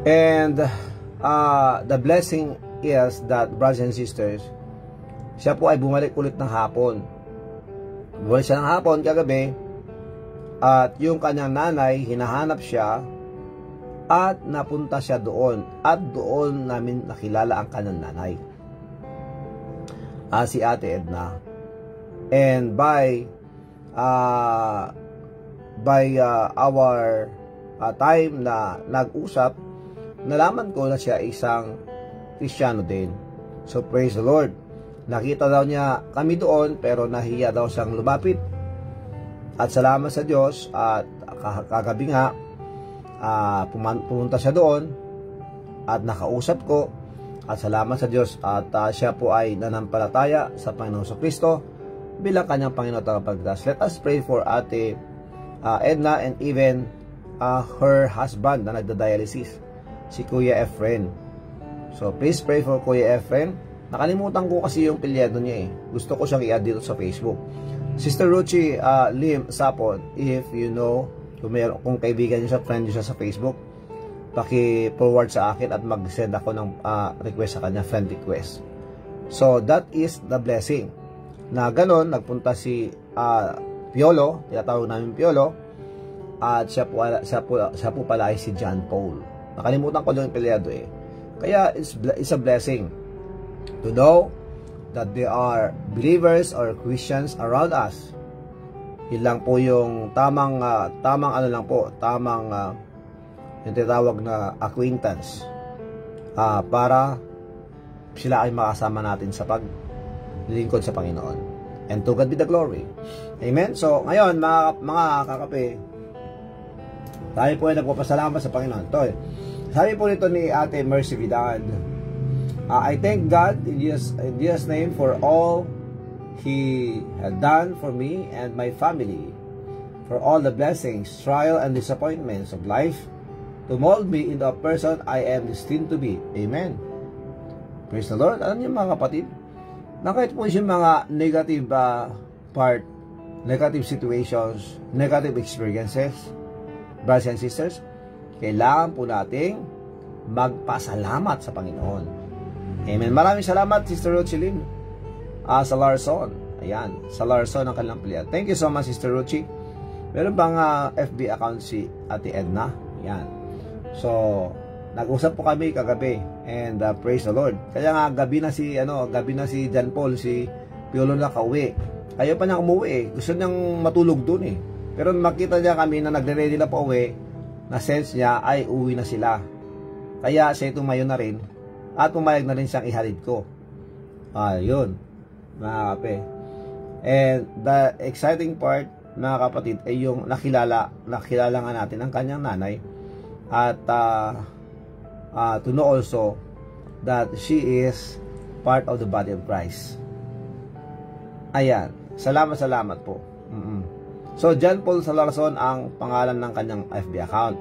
And the blessing is that, brothers and sisters, siya po ay bumalik ulit ng hapon. Bumalik siya ng hapon kagabi, at yung kanyang nanay, hinahanap siya, at napunta siya doon, at doon namin nakilala ang kanyang nanay, si Ate Edna. And by our time na nag-usap, nalaman ko na siya isang Kristiyano din. So praise the Lord. Nakita daw niya kami doon, pero nahiya daw siyang lumapit. At salamat sa Diyos, at kagabi nga, pumunta siya doon at nakausap ko, at salamat sa Diyos, at siya po ay nanampalataya sa Panginoong Kristo bilang kanyang Panginoon at tagapagligtas. Let us pray for Ate Edna, and even her husband na nagda-dialysis, si Kuya Efren. So please pray for Kuya Efren. Nakalimutan ko kasi yung pilyado niya eh. Gusto ko siyang i-add dito sa Facebook. Sister Ruchi Lim Sapon, if you know, kung kaibigan niyo siya, friend niyo siya sa Facebook, paki-forward sa akin at mag-send ako ng request sa kanya, friend request. So that is the blessing. Na ganon, nagpunta si Piolo, tinatawag namin Piolo, at siya po pala ay si John Paul. Nakalimutan ko yung pilyado eh. Kaya it's a blessing to know that there are believers or Christians around us. Yun lang po yung tamang yung tinatawag na acquaintance, para sila ay makasama natin sa paglilingkod sa Panginoon. And to God be the glory. Amen. So ngayon, mga kakape, tayo po ay nagpapasalamat sa Panginoon. Sabi po nito ni Ate Mercy Vidal, I thank God in Jesus' name for all He had done for me and my family, for all the blessings, trial, and disappointments of life, to mold me into a person I am destined to be. Amen. Praise the Lord. Alam niyo mga kapatid, na kahit po yung mga negative negative situations, negative experiences, brothers and sisters, kailangan po nating magpasalamat sa Panginoon. Amen. Maraming salamat, Sister Ruchi Lim, sa Larson. Ayan, sa Larson ang kanilang pilihan. Thank you so much, Sister Ruchi. Meron bang FB account si Ate Edna? Ayan. So, nag-usap po kami kagabi, and praise the Lord. Kaya nga gabi na si John Paul, si Piolo na kauwi. Ayaw pa niya umuwi eh. Gusto niyang matulog dun eh. Pero makita niya kami na nagre-ready na pa uwi, na sense niya ay uwi na sila. Kaya siya tumayo na rin, at pumayag na rin siyang ihalid ko. Yun, mga kape. And the exciting part, mga kapatid, ay yung nakilala nga natin ang kanyang nanay. At to know also that she is part of the body of Christ. Ayan, salamat po. So John Paul Salarson ang pangalan ng kanyang FB account.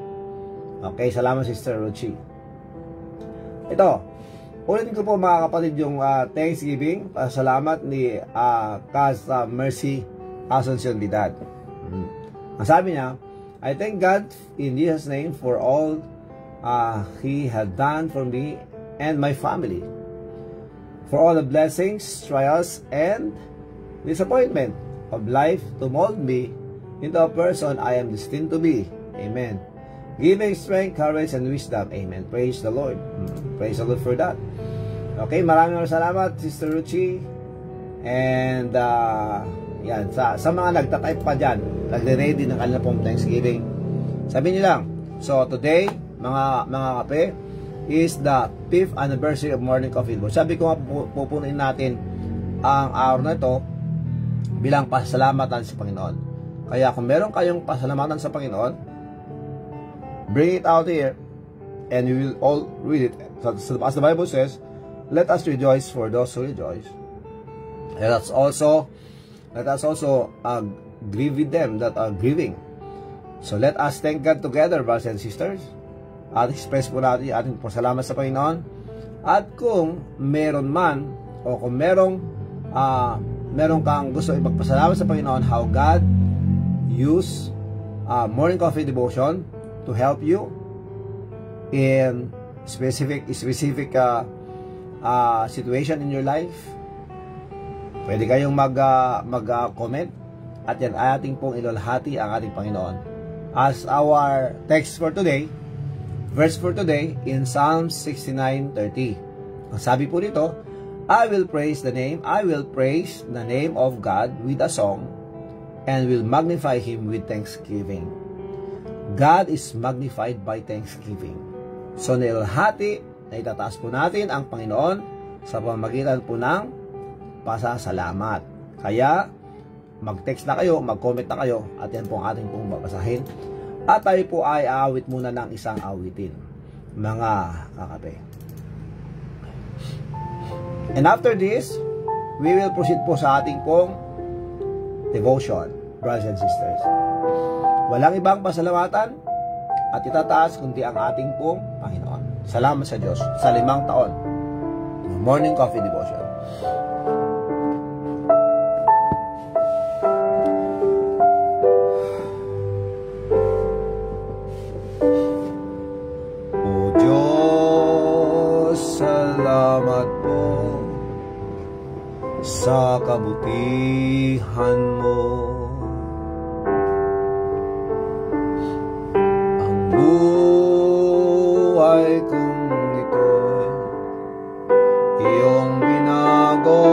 Okay, salamat Sister Ruchi. Ito, ulitin ko po mga kapatid yung Thanksgiving. Salamat ni Mercy Asuncion Vidal. Ang sabi niya, I thank God in Jesus' name for all He had done for me and my family. For all the blessings, trials, and disappointment of life to mold me into a person I am destined to be. Amen. Give me strength, courage, and wisdom. Amen. Praise the Lord. Praise the Lord for that. Okay, maraming salamat, Sister Ruchi. And, yan, sa mga nagtatype pa dyan, nagre-ready ng kanila pong Thanksgiving. Sabi niyo lang, so today, mga kape, is the 5th anniversary of Morning Coffee Devotion. Sabi ko nga, pupunuin natin ang araw na ito bilang pasalamatan sa Panginoon. Kaya kung meron kayong pasalamatan sa Panginoon, bring it out here and we will all read it. So, as the Bible says, let us rejoice for those who rejoice. Let us also grieve with them that are grieving. So let us thank God together, brothers and sisters. At express po natin yung ating pasalamat sa Panginoon. At kung meron man, o kung meron kang gusto ipagpasalamat sa Panginoon, how God use Morning Coffee Devotion to help you in specific situation in your life, pwede kayong mag-comment at yan ay ating pong ilalahati ang ating Panginoon. As our text for today, verse for today in Psalm 69:30. Ang sabi po dito, I will praise the name of God with a song and will magnify Him with thanksgiving. God is magnified by thanksgiving. So nilalahati na itataas po natin ang Panginoon sa pamamagitan po ng pasasalamat. Kaya mag-text na kayo, mag-comment na kayo at yan po ang ating pong babasahin. At tayo po ay aawit muna ng isang awitin, mga kakape. And after this, we will proceed po sa ating pong devotion, brothers and sisters. Walang ibang pasalamatan at itataas kundi ang ating pong Panginoon. Salamat sa Diyos sa 5 taon Morning Coffee Devotion. Salamat po sa kabutihan mo. Ang buhay kong ito'y iyong binago.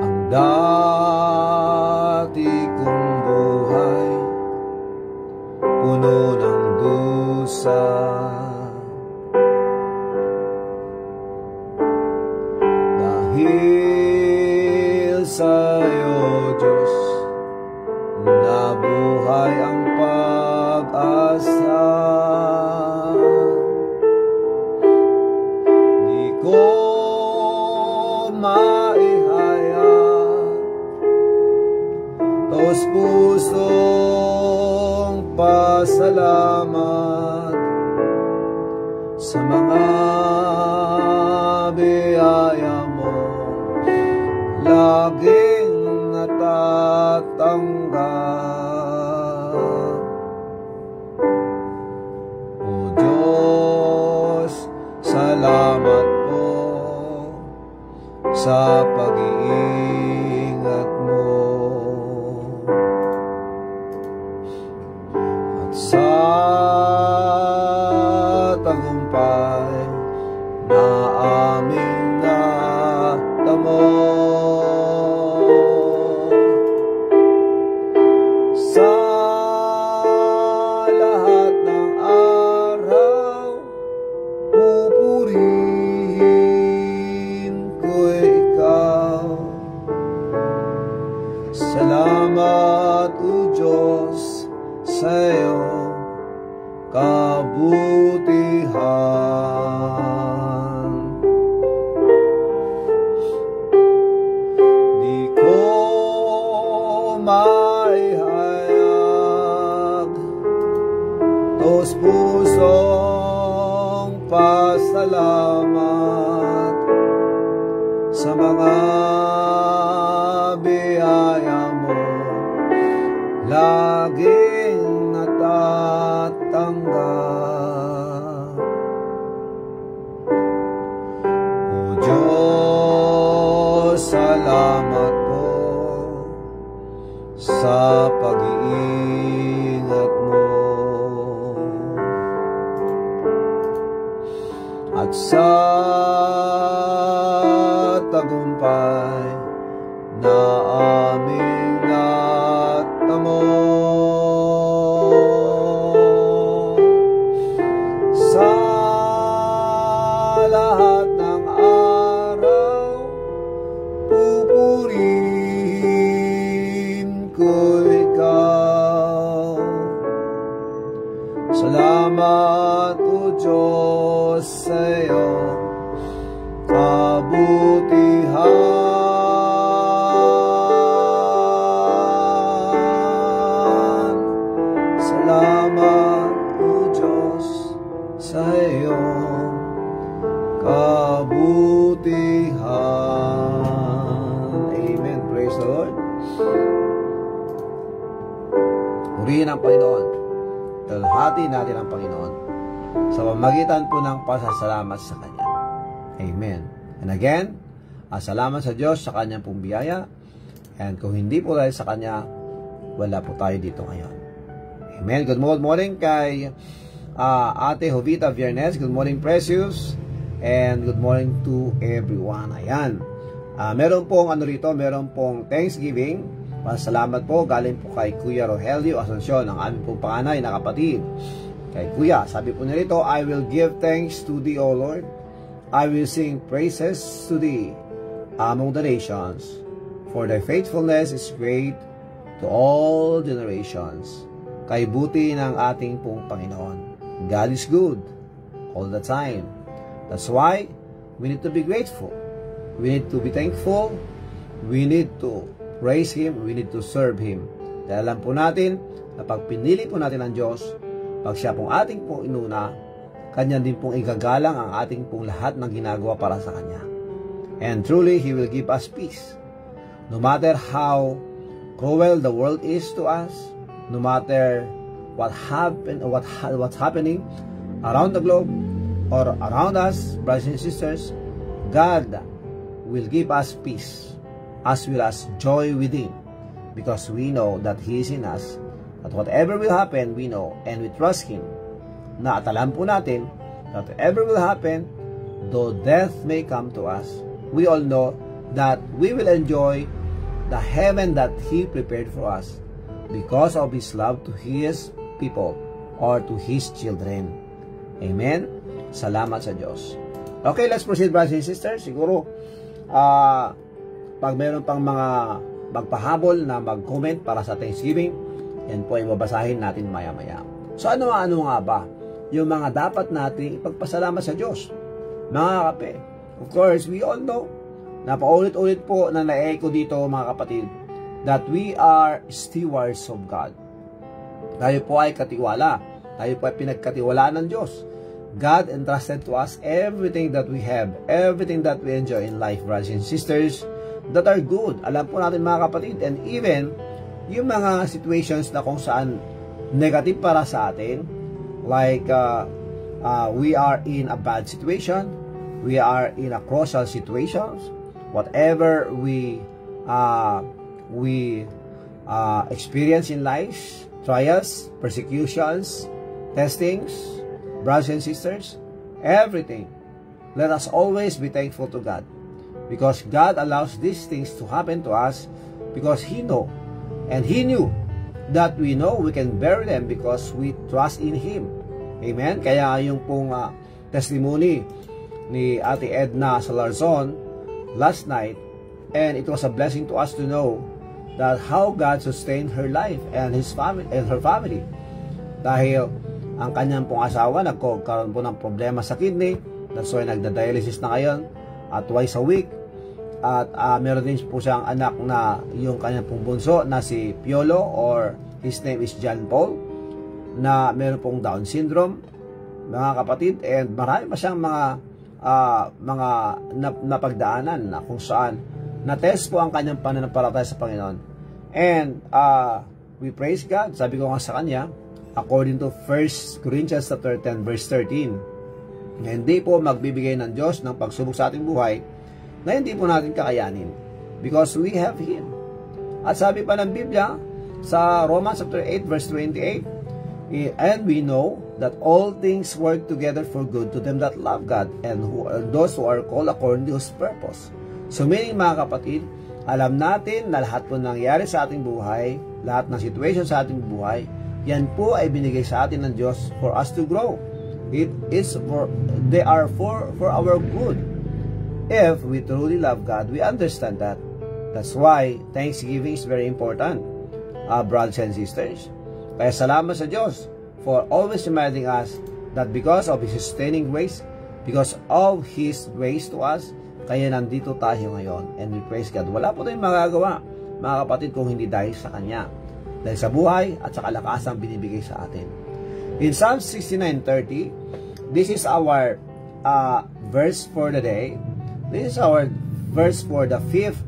Ang dati kong buhay puno ng dusa. Dahil sa'yo, Diyos, nabuhay ang pag-asa. Di ko maihayag tos pusong pasalamat sa mga biyaya mo laging natatanggap. O Diyos, salamat po sa pag-iingat mo at sa tagumpay na aming natamo. Sa lahat ng araw, pupurihin ko ikaw. Salamat, O Diyos, sa iyong kabutihan. Di ko maihayag tos pusong pasalamat sa mga biyaya mo laging natatanggap. O Diyos, salamat po sa pag-iingat mo at sa tagumpay na aming natamo. Sa lahat ng araw, pupurihin ko ikaw. Salamat, O Diyos, sa iyong kabutihan. Salamat, O Diyos, sa iyong kabutihan. Amen. Praise the Lord. Purihin ang Panginoon. Dalhati natin ang Panginoon sa pamamagitan po ng pasasalamat sa Kanya. Amen. And again, salamat sa Diyos sa Kanyang pong biyaya. And kung hindi po dahil sa Kanya, wala po tayo dito ngayon. Amen. Good morning kay Ate Jovita Viernes. Good morning, Precious. And good morning to everyone. Ayan. Meron pong meron pong Thanksgiving. Pasalamat po. Galing po kay Kuya Rogelio Asuncion, ang aming pong panganay na kapatid. Kay Kuya, sabi po nito, I will give thanks to thee, O Lord. I will sing praises to thee among the nations, for thy faithfulness is great to all generations. Kay buti ng ating pong Panginoon. God is good all the time. That's why we need to be grateful. We need to be thankful. We need to praise Him. We need to serve Him. Dahil alam po natin na pag pinili po natin ang Diyos, pag siya pong ating pong inuna, Kanya din pong igagalang ang ating pong lahat ng ginagawa para sa Kanya. And truly, He will give us peace. No matter how cruel the world is to us, no matter what's happening around the globe or around us, brothers and sisters, God will give us peace as well as joy within, because we know that He is in us. At whatever will happen, we know and we trust Him. Na at alam po natin that whatever will happen, though death may come to us, we all know that we will enjoy the heaven that He prepared for us because of His love to His people or to His children. Amen? Salamat sa Diyos. Okay, let's proceed, brothers and sisters. Siguro, pag meron pang mga magpahabol na mag-comment para sa Thanksgiving, yan po ay mabasahin natin maya-maya. So ano nga ba yung mga dapat nating ipagpasalamat sa Diyos? Mga kape, of course, we all know, na paulit-ulit po na na-echo dito mga kapatid, that we are stewards of God. Tayo po ay katiwala. Tayo po ay pinagkatiwalaan ng Diyos. God entrusted to us everything that we have, everything that we enjoy in life, brothers and sisters, that are good. Alam po natin mga kapatid, and even yung mga situations na kung saan negative para sa atin, like we are in a bad situation, we are in a crucial situation, whatever we experience in life, trials, persecutions, testings, brothers and sisters, everything, let us always be thankful to God, because God allows these things to happen to us because He knows. And He knew that we know we can bear them because we trust in Him. Amen? Kaya yung pong testimony ni Ate Edna Salarzon last night, and it was a blessing to us to know that how God sustained her life and his family and her family. Dahil ang kanyang pong asawa nagkaroon po ng problema sa kidney, that's why nagda-dialysis na ngayon twice a week. At meron din po siyang anak na yung kanyang pong bunso na si Piolo, or his name is John Paul, na meron pong Down syndrome, mga kapatid. And marami pa siyang mga napagdaanan na kung saan na-test po ang kanyang pananampalataya sa Panginoon. And we praise God. Sabi ko nga sa kanya, according to 1 Corinthians 10 verse 13, na hindi po magbibigay ng Diyos ng pagsubok sa ating buhay na hindi po natin kakayanin, because we have Him. At sabi pa ng Biblia sa Romans 8 verse 28, and we know that all things work together for good to them that love God and those who are called according to His purpose. So meaning, mga kapatid, alam natin na lahat po nangyayari sa ating buhay, lahat ng situation sa ating buhay, yan po ay binigay sa atin ng Diyos for us to grow. They are for our good. If we truly love God, we understand that. That's why Thanksgiving is very important, brothers and sisters. Kaya salamat sa Diyos for always reminding us that because of His sustaining grace, because of His grace to us, kaya nandito tayo ngayon, and we praise God. Wala po tayong magagawa, mga kapatid, kung hindi dahil sa Kanya. Dahil sa buhay at sa kalakasang binibigay sa atin. In Psalm 69:30, this is our verse for the day. This is our verse for the 5th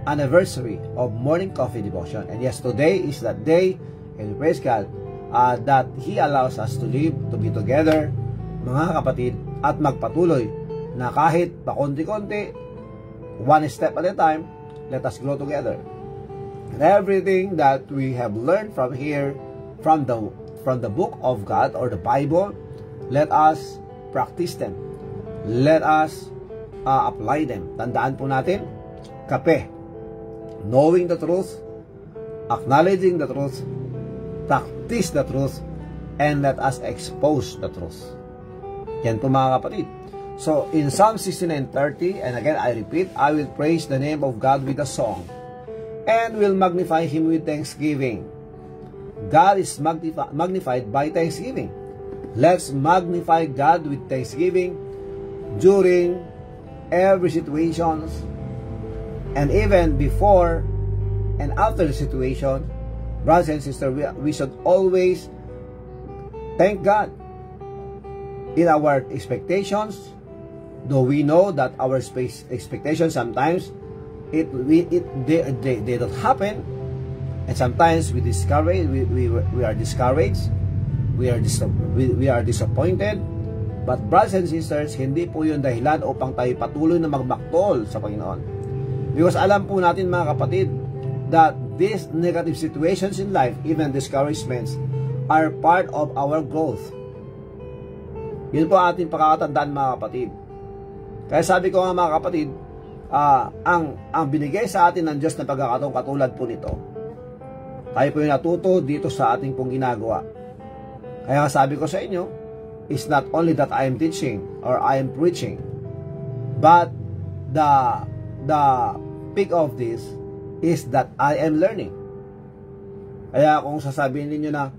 anniversary of Morning Coffee Devotion. And yes, today is that day, and we praise God that He allows us to live, to be together, mga kapatid, at magpatuloy na kahit pakonti-konti, one step at a time, let us grow together. And everything that we have learned from here, from the book of God or the Bible, let us practice them. Let us apply them. Tandaan po natin, kape, knowing the truth, acknowledging the truth, practice the truth, and let us expose the truth. Yan po, mga kapatid. So, in Psalm 69:30, and again, I repeat, I will praise the name of God with a song, and will magnify Him with thanksgiving. God is magnified by thanksgiving. Let's magnify God with thanksgiving during every situation, and even before and after the situation. Brothers and sisters, we should always thank God in our expectations, though we know that our expectations sometimes they don't happen, and sometimes we are discouraged, we are disappointed. But brothers and sisters, hindi po yun dahilan upang tayo patuloy na magmaktol sa Panginoon. Because alam po natin, mga kapatid, that these negative situations in life, even discouragements, are part of our growth. Yun po ating pakakatandaan, mga kapatid. Kaya sabi ko nga, mga kapatid, ang binigay sa atin ng Diyos na pagkakataong katulad po nito, tayo po yung natuto dito sa ating pong ginagawa. Kaya sabi ko sa inyo, it's not only that I am teaching or I am preaching, but the peak of this is that I am learning. Kaya kung sasabihin niyo na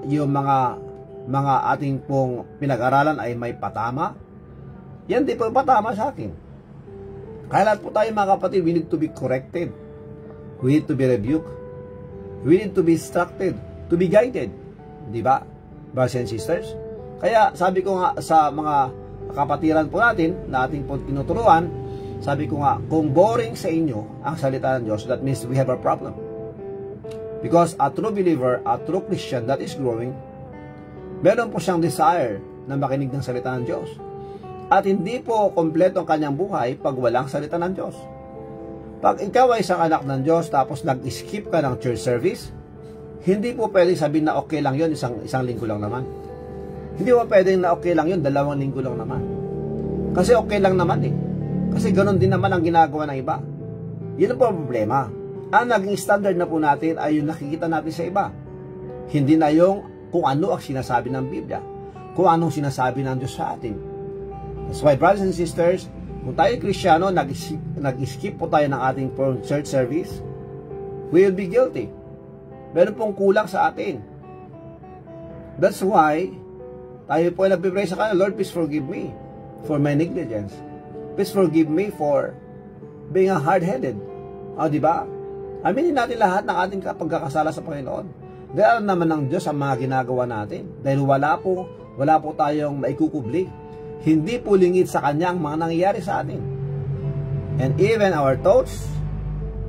yung mga ating pong pinag-aralan ay may patama, yan di po patama sa akin. Kaya lahat po tayo, mga kapatid, we need to be corrected, we need to be rebuked, we need to be instructed, to be guided, di ba, brothers and sisters? Kaya sabi ko nga sa mga kapatiran po natin na ating po tinuturuan, sabi ko nga, kung boring sa inyo ang salita ng Diyos, that means we have a problem. Because a true believer, a true Christian that is growing, meron po siyang desire na makinig ng salita ng Diyos. At hindi po kompleto ang kanyang buhay pag walang salita ng Diyos. Pag ikaw ay isang anak ng Diyos tapos nag-skip ka ng church service, hindi po pwedeng sabihin na okay lang yun, isang linggo lang naman. Hindi po pwedeng na okay lang yun, 2 linggo lang naman. Kasi okay lang naman eh. Kasi ganoon din naman ang ginagawa ng iba. Yun ang problema. Ang naging standard na po natin ay yung nakikita natin sa iba. Hindi na yung kung ano ang sinasabi ng Biblia, kung anong sinasabi ng Diyos sa atin. That's why, brothers and sisters, kung tayo Kristiyano, nag-skip po tayo ng ating church service, we will be guilty. Meron pong kulang sa atin. That's why, tayo po ay nagpipray sa Kanya, Lord, please forgive me for my negligence. Please forgive me for being a hard-headed. Diba? Aminin natin lahat ng ating pagkakasala sa Panginoon. Dahil naman ng Diyos ang mga ginagawa natin. Dahil wala po tayong maikukubli. Hindi po lingid sa Kanya ang mga nangyayari sa atin. And even our thoughts,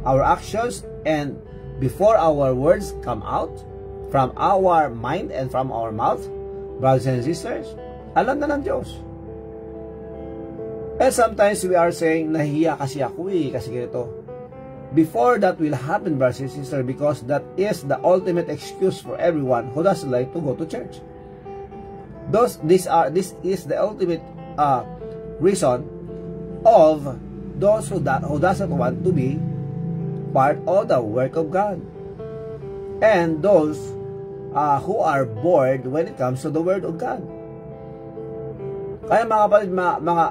our actions, and before our words come out from our mind and from our mouth, brothers and sisters, alam na ng Diyos. And sometimes we are saying, nahihiya kasi ako kasi ganito. Before that will happen, brothers and sisters, because that is the ultimate excuse for everyone who doesn't like to go to church. This is the ultimate reason of those who doesn't want to be part of the work of God, and those who are bored when it comes to the Word of God. Kaya mga kapatid, mga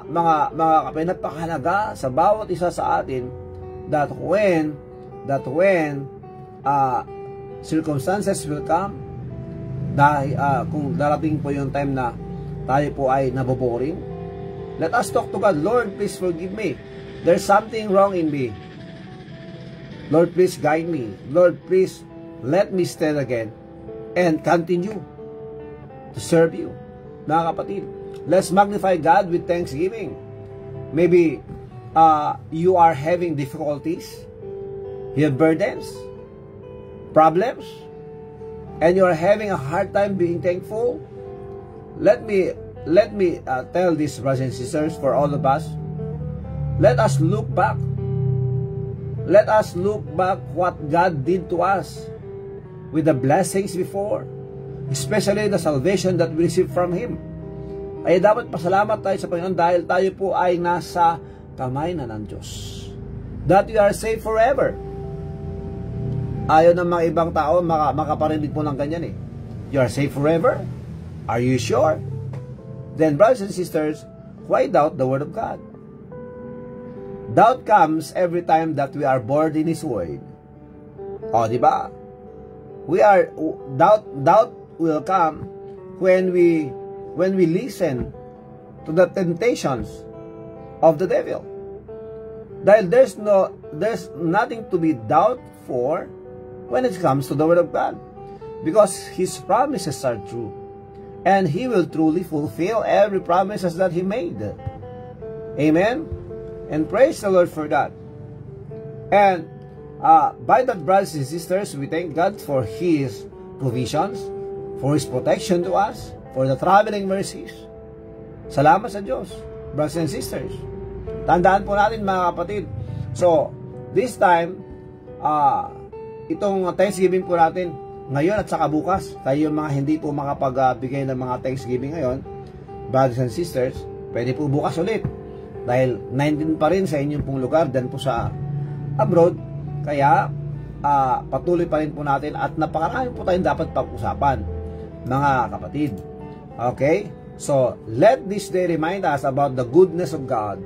kapatid, napakahalaga sa bawat isa sa atin that when circumstances will come, dahil kung darating po yung time na tayo po ay naboboring, let us talk to God. Lord, please forgive me. There's something wrong in me. Lord, please guide me. Lord, please let me stand again and continue to serve you. Mga kapatid, let's magnify God with thanksgiving. Maybe you are having difficulties, you have burdens, problems, and you are having a hard time being thankful. Let me tell this, brothers and sisters, for all of us. Let us look back. Let us look back what God did to us with the blessings before, especially the salvation that we received from Him. Ay dapat pasalamat tayo sa Panginoon dahil tayo po ay nasa kamay na ng Diyos. That we are safe forever. Ayaw ng mga ibang tao makaparinig po ng ganyan eh. You are safe forever? Are you sure? Then, brothers and sisters, why doubt the Word of God? Doubt comes every time that we are bored in His Word. O, di ba? Doubt will come when we listen to the temptations of the devil. Dahil there's nothing to be doubt for when it comes to the Word of God, because His promises are true, and He will truly fulfill every promises that He made. Amen? And praise the Lord for that. And by that, brothers and sisters, we thank God for His provisions, for His protection to us, for the traveling mercies. Salamat sa Diyos, brothers and sisters. Tandaan po natin, mga kapatid. So, this time, itong Thanksgiving po natin, ngayon at saka bukas, kayo mga hindi po makapagbigay ng mga Thanksgiving ngayon, brothers and sisters, pwede po bukas ulit. Dahil 19 pa rin sa inyong pong lugar, dan po sa abroad. Kaya, patuloy pa rin po natin at napakarami po tayong dapat pag-usapan, mga kapatid. Okay? So, let this day remind us about the goodness of God.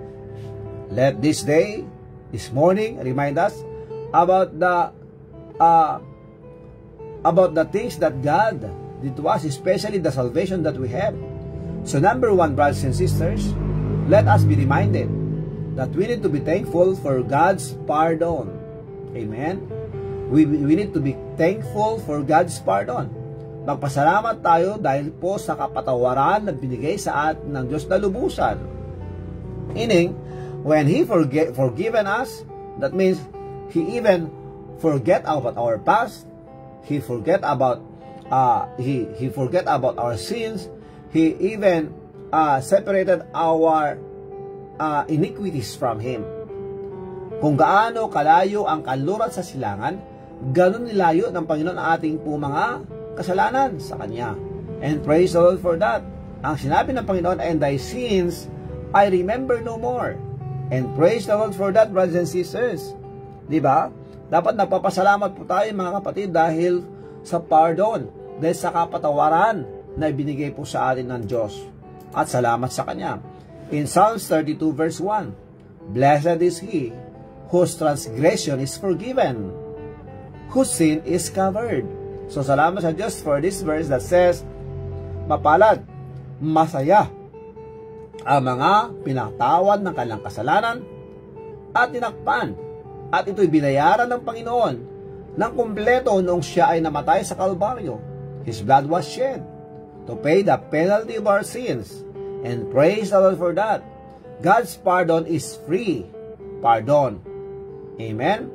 Let this day, this morning, remind us about the things that God did to us, especially the salvation that we have. So, number one, brothers and sisters, let us be reminded that we need to be thankful for God's pardon. Amen? We need to be thankful for God's pardon. Magpasalamat tayo dahil po sa kapatawaran na binigay sa atin ng Diyos na lubusan. Meaning, when He forgiven us, that means He even forget about our past. He forget about He forget about our sins. He even separated our iniquities from Him. Kung gaano kalayo ang kanluran sa silangan, ganun nilayo ng Panginoon ang ating po mga kasalanan sa Kanya. And praise the Lord for that. Ang sinabi ng Panginoon, and thy sins I remember no more. And praise the Lord for that, brothers and sisters. Diba? Dapat nagpapasalamat po tayo, mga kapatid, dahil sa pardon, dahil sa kapatawaran na ibinigay po sa atin ng Diyos. At salamat sa Kanya. In Psalms 32 verse 1, Blessed is he whose transgression is forgiven, whose sin is covered. So salamat sa Diyos for this verse that says, mapalad, masaya ang mga pinatawad ng kanilang kasalanan at tinakpan, at ito'y binayaran ng Panginoon ng kumpleto noong siya ay namatay sa Kalbaryo. His blood was shed to pay the penalty of our sins. And praise the Lord for that. God's pardon is free. pardon. Amen?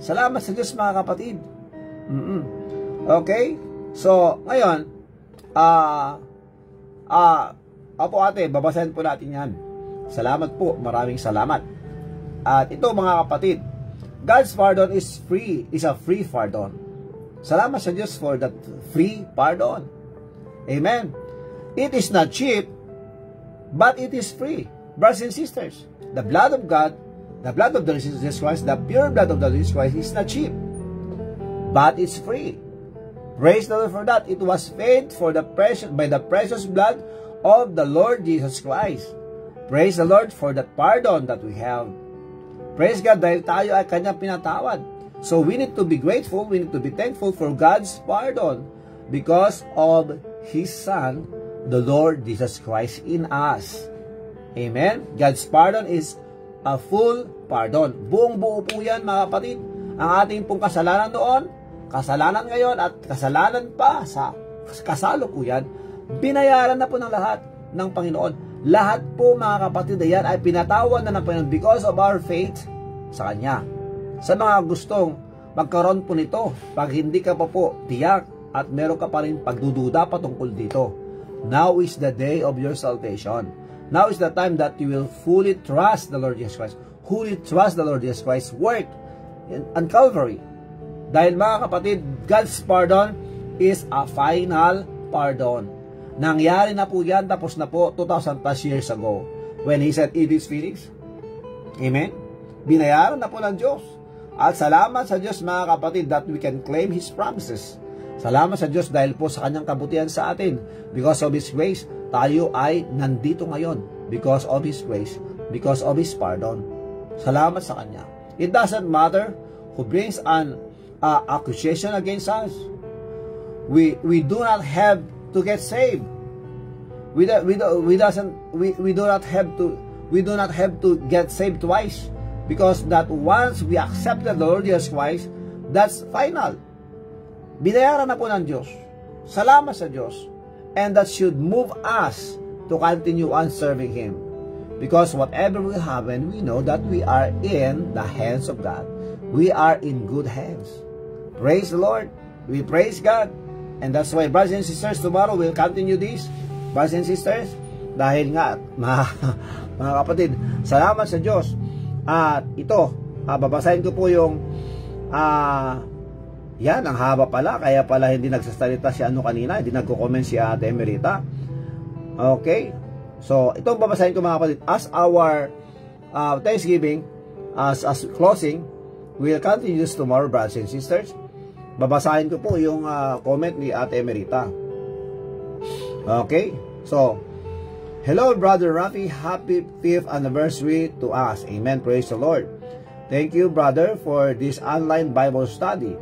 Salamat sa Diyos mga kapatid. Okay? So, ngayon, opo ate, babasahin po natin yan. Salamat po, maraming salamat. At ito mga kapatid, God's pardon is free, is a free pardon. Salamat sa Diyos for that free pardon. Amen. It is not cheap, but it is free. Brothers and sisters, the blood of God, the blood of the Lord Jesus Christ, the pure blood of the Lord Jesus Christ is not cheap, but it's free. Praise the Lord for that. It was paid for by the precious blood of the Lord Jesus Christ. Praise the Lord for that pardon that we have. Praise God dahil tayo ay Kanyang pinatawad. So we need to be grateful, we need to be thankful for God's pardon because of His Son, the Lord Jesus Christ in us. Amen? God's pardon is a full pardon. Buong-buo po yan mga kapatid. Ang ating pong kasalanan noon, kasalanan ngayon at kasalanan pa sa kasalukuyan, binayaran na po ng lahat ng Panginoon. Lahat po mga kapatid na yan ay pinatawad na ng Panginoon because of our faith sa Kanya. Sa mga gustong magkaroon po nito, pag hindi ka pa po tiyak at meron ka pa rin pagdududa patungkol dito, now is the day of your salvation. Now is the time that you will fully trust the Lord Jesus Christ. Fully trust the Lord Jesus Christ's work on Calvary. Dahil mga kapatid, God's pardon is a final pardon. Nangyari na po yan, tapos na po 2,000 plus years ago when He said, it is finished. Amen? Binayaran na po ng Diyos. At salamat sa Diyos mga kapatid that we can claim His promises. Salamat sa Diyos dahil po sa Kanyang kabutihan sa atin. Because of His grace, tayo ay nandito ngayon. Because of His grace, because of His pardon. Salamat sa Kanya. It doesn't matter who brings an accusation against us. We do not have to get saved. We do not have to get saved twice, because that once we accepted the Lord Jesus Christ, that's final. Binayaran na po ng Diyos. Salamat sa Diyos. And that should move us to continue on serving Him. Because whatever will happen, we know that we are in the hands of God. We are in good hands. Praise the Lord. We praise God. And that's why, brothers and sisters, tomorrow we'll continue this. Brothers and sisters, dahil nga, mga kapatid, salamat sa Diyos. At ito, babasahin ko po yung, yan, ang haba pala, kaya pala hindi nagsasalita si kanina, hindi nagko-comment si Ate Emerita. Okay? So, itong babasahin ko mga kapatid, as our Thanksgiving, as closing, we'll continue this tomorrow, brothers and sisters. Babasahin ko po yung comment ni Ate Emerita. Okay? So, hello, Brother Rafi. Happy 5th anniversary to us. Amen. Praise the Lord. Thank you, brother, for this online Bible study.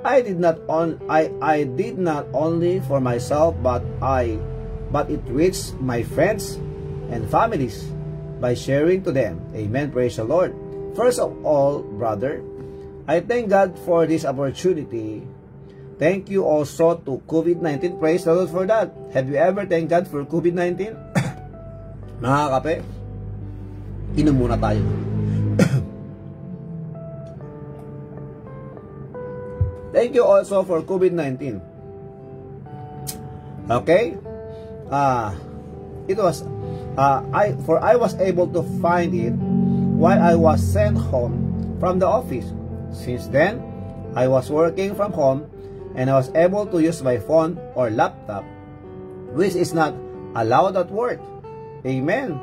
I did not only for myself, but it reached my friends and families by sharing to them. Amen. Praise the Lord. First of all, brother, I thank God for this opportunity. Thank you also to COVID-19. Praise the Lord for that. Have you ever thanked God for COVID-19? Mga kape, inom muna tayo. Thank you also for COVID-19. Okay? It was I was able to find it while I was sent home from the office. Since then, I was working from home and I was able to use my phone or laptop, which is not allowed at work. Amen.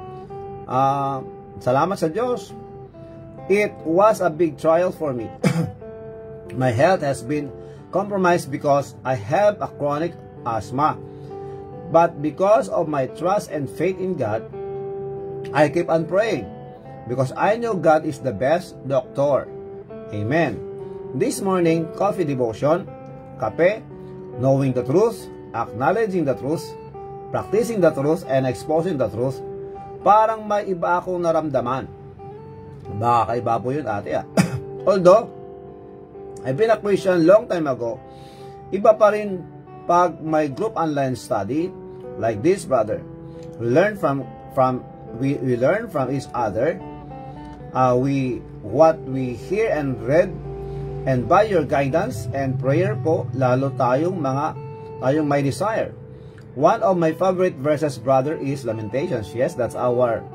Salamat sa Diyos. It was a big trial for me. My health has been compromised because I have a chronic asthma. But because of my trust and faith in God, I keep on praying because I know God is the best doctor. Amen. This morning, coffee devotion, kape, knowing the truth, acknowledging the truth, practicing the truth, and exposing the truth, parang may iba akong naramdaman. Baka kaiba po yun, ate. Although, I've been a Christian long time ago, iba pa rin pag may group online study like this, brother. We learn from each other. what we hear and read, and by your guidance and prayer po, lalo tayong may desire. One of my favorite verses, brother, is Lamentations. Yes, that's our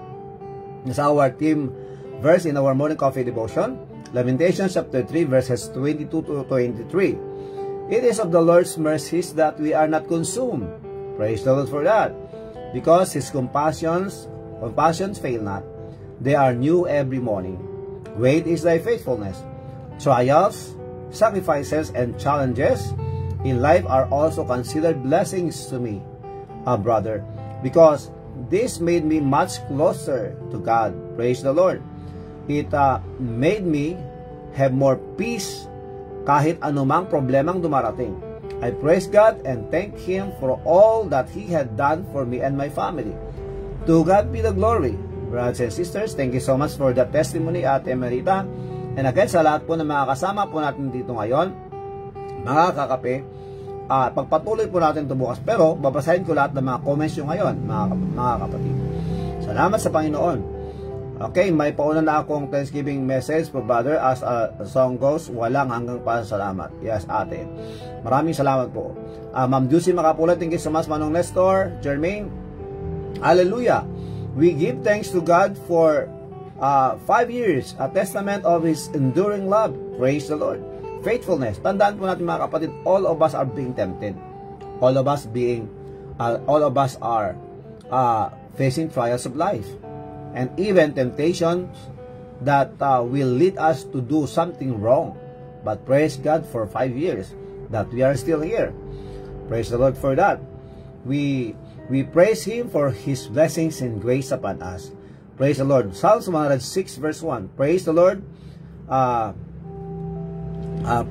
theme verse in our morning coffee devotion. Lamentations chapter 3 verses 22 to 23. It is of the Lord's mercies that we are not consumed. Praise the Lord for that. Because His compassions fail not. They are new every morning. Great is thy faithfulness. Trials, sacrifices, and challenges in life are also considered blessings to me, brother, because this made me much closer to God. Praise the Lord. It made me have more peace kahit anumang problemang dumarating. I praise God and thank Him for all that He had done for me and my family. To God be the glory. Brothers and sisters, thank you so much for the testimony, Ate Emerita. And again, sa lahat po ng mga kasama po natin dito ngayon, mga kakape, pagpatuloy po natin ito bukas. Pero, babasahin ko lahat ng mga comments nyo ngayon, mga kapatid. Salamat sa Panginoon. Okay, may pauna na akong Thanksgiving message for brother. As a song goes, walang hanggang pasasalamat. Yes, ate. Maraming salamat po. Ma'am Juicy Makapulat, thank you so much. Manong Nestor, Jermaine. Hallelujah. We give thanks to God for 5 years, a testament of His enduring love. Praise the Lord. Faithfulness. Tandaan po natin, mga kapatid, all of us are being tempted. All of us are facing trials of life. And even temptations that will lead us to do something wrong. But praise God for 5 years that we are still here. Praise the Lord for that. We praise Him for His blessings and grace upon us. Praise the Lord. Psalms 106 verse 1. Praise the Lord.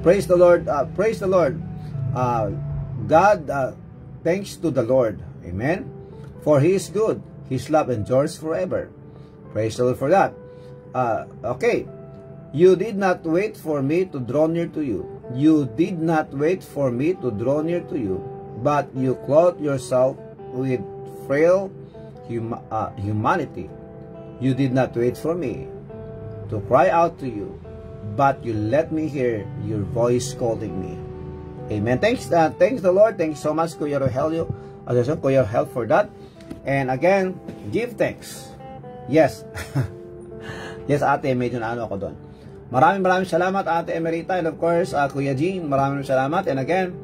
Praise the Lord. Praise the Lord. God, thanks to the Lord. Amen. For He is good. His love endures forever. Praise the Lord for that. Okay. You did not wait for me to draw near to you. You did not wait for me to draw near to you, but you clothed yourself with frail humanity. You did not wait for me to cry out to you, but you let me hear your voice calling me. Amen. Thanks the Lord. Thanks so much, Kuya Rogelio, Kuya Help, for that. And again, give thanks. Yes. Yes, ate, medyo naano ako doon. Maraming salamat, Ate Emerita. And of course, Kuya Jean, maraming salamat. And again,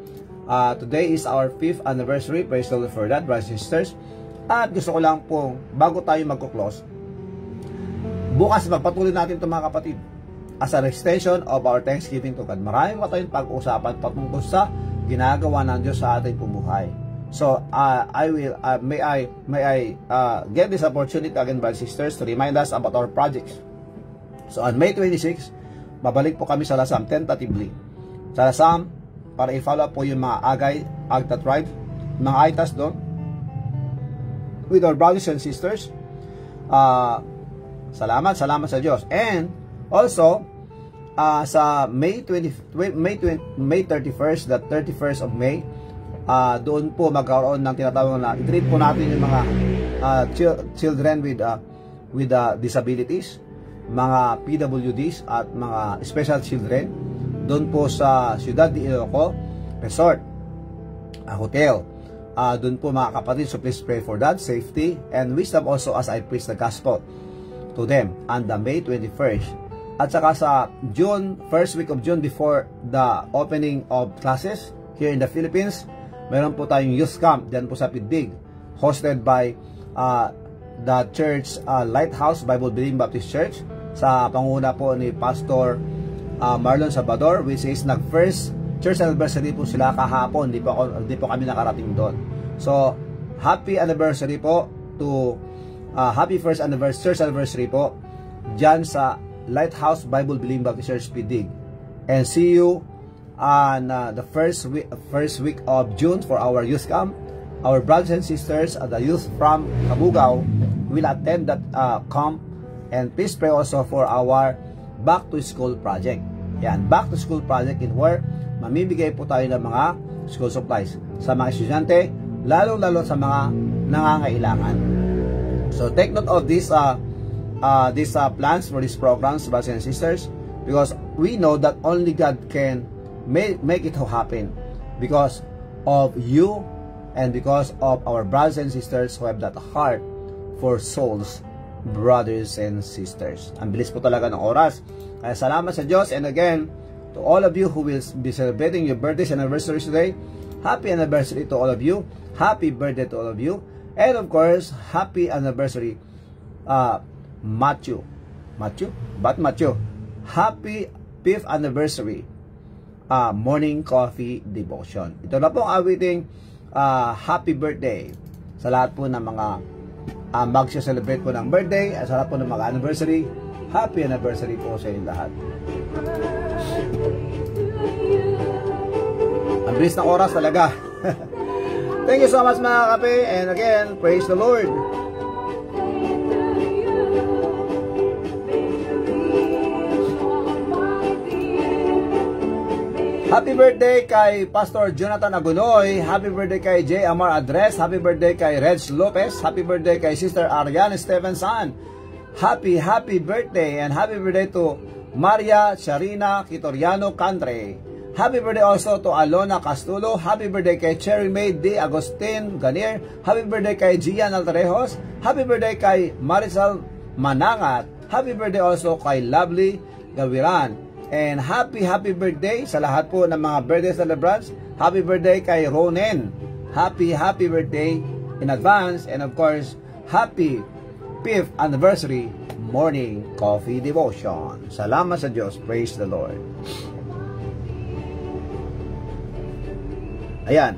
today is our 5th anniversary. Praise the Lord for that, brothers and sisters. At gusto ko lang po, bago tayo magko-close, bukas magpatuloy natin ito, mga kapatid, as an extension of our Thanksgiving to God. Maraming pa tayong pag-usapan patungkol sa ginagawa ng Diyos sa ating pumuhay. So, may I get this opportunity again, brothers and sisters, to remind us about our projects. So, on May 26, babalik po kami sa Lasam, tentatively. Sa Lasam, para i-follow up po yung mga Agta tribe, mga Aitas doon, with our brothers and sisters. Salamat sa Diyos. And, also, sa May 31st, the 31st of May, doon po magkaroon ng tinatawag na i-treat po natin yung mga children with disabilities, mga PWDs at mga special children doon po sa Ciudad de Iloco Resort Hotel. Doon po, mga kapatid, so please pray for that safety and wisdom also as I preach the gospel to them on the May 21st. At saka sa first week of June, before the opening of classes here in the Philippines, meron po tayong youth camp dyan po sa Pidig, hosted by the church Lighthouse Bible Believing Baptist Church, sa panguna po ni Pastor Marlon Salvador, which is nag-first church anniversary po sila kahapon. Di po kami nakarating doon. So, happy anniversary po to happy first anniversary, church anniversary po dyan sa Lighthouse Bible Believing Baptist Church Pidig. And see you on the first week of June for our youth camp. Our brothers and sisters, the youth from Kabugao, will attend that camp. And please pray also for our back to school project. Yan, back to school project in where mamibigay po tayo ng mga school supplies sa mga estudyante, lalo sa mga nangangailangan. So take note of this these plans for these programs, brothers and sisters, because we know that only God can make it happen because of you and because of our brothers and sisters who have that heart for souls, brothers and sisters. Ang bilis po talaga ng oras. Kaya salamat sa Diyos. And again, to all of you who will be celebrating your birthdays and anniversaries today, happy anniversary to all of you. Happy birthday to all of you. And of course, happy anniversary, Matthew. Happy 5th anniversary, morning coffee devotion. Ito na po ang awiting happy birthday sa lahat po ng mga mag-celebrate po ng birthday, at sa lahat po ng mga anniversary. Happy anniversary po sa inyo lahat. Ang bilis ng oras talaga. Thank you so much mga kape, and again, praise the Lord. Happy birthday kay Pastor Jonathan Agunoy. Happy birthday kay J. Amar Adres. Happy birthday kay Reg Lopez. Happy birthday kay Sister Ariane Stevenson. Happy birthday, and happy birthday to Maria Charina Kitoriano Cantre. Happy birthday also to Alona Castulo. Happy birthday kay Cherry May D. Agustin Ganier. Happy birthday kay Gian Altarejos. Happy birthday kay Marisol Manangat. Happy birthday also kay Lovely Gawiran. And happy birthday sa lahat po ng mga birthday celebrants. Happy birthday kay Ronen. Happy birthday in advance. And of course, happy 5th anniversary morning coffee devotion. Salamat sa Diyos. Praise the Lord. Ayan.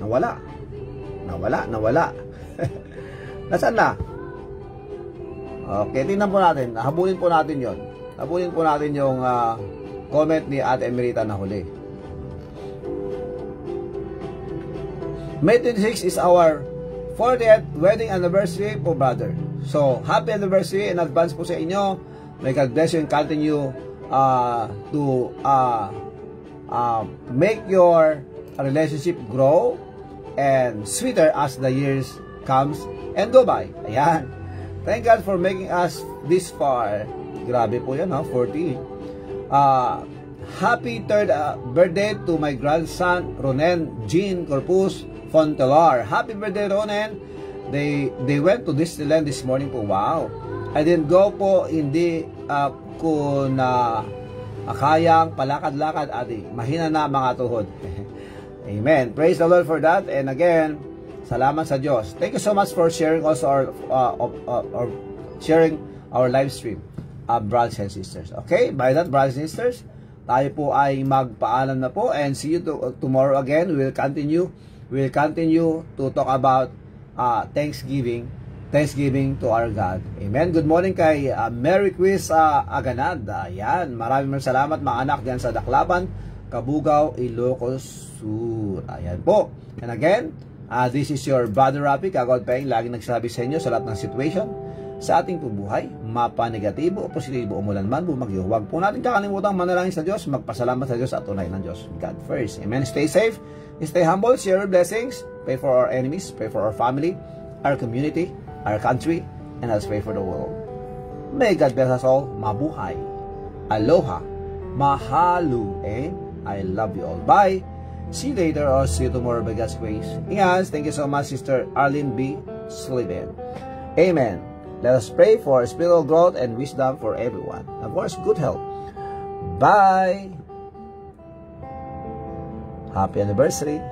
Nawala. Nasaan na? Okay, tingnan po natin. Habulin po natin yon. Habulin po natin yung comment ni Ate Emerita na huli. May 26 is our 40th wedding anniversary po, brother. So, happy anniversary in advance po sa inyo. May God bless you and continue to make your relationship grow and sweeter as the years comes and go by. Ayan. Thank God for making us this far. Grabe po yan, 40. Happy 3rd birthday to my grandson, Ronen Jean Corpus Fontelar. Happy birthday, Ronen. They went to Disneyland this morning po. Wow. I didn't go po, hindi ko na kayang palakad-lakad, ati. Mahina na mga tuhod. Amen. Praise the Lord for that. And again, salamat sa Diyos. Thank you so much for sharing also sharing our live stream. Brothers and sisters. Okay? By that, brothers and sisters, tayo po ay magpaalam na po, and see you tomorrow again. We will continue to talk about Thanksgiving to our God. Amen. Good morning kay Mary Quiz Aganad. Ayan. Maraming salamat mga anak diyan sa Daklaban, Kabugao, Ilocos Sur. Ayan po. And again, this is your brother Rafi Kagod Peng, laging nagsasabi sa inyo sa lahat ng situation sa ating buhay, mapa negatibo o positibo, umulan man, bumagyo, huwag po natin kakalimutan manalangin sa Diyos, magpasalamat sa Diyos at tunay ng Diyos. God first. Amen. Stay safe, stay humble, share your blessings, pray for our enemies, pray for our family, our community, our country, and let's pray for the world. May God bless us all. Mabuhay. Aloha. Mahalo. And I love you all. Bye. See you later or see you tomorrow by God's grace. Ingat. Thank you so much, Sister Arlene B. Sullivan. Amen. Let us pray for spiritual growth and wisdom for everyone. Of course, good health. Bye. Happy anniversary.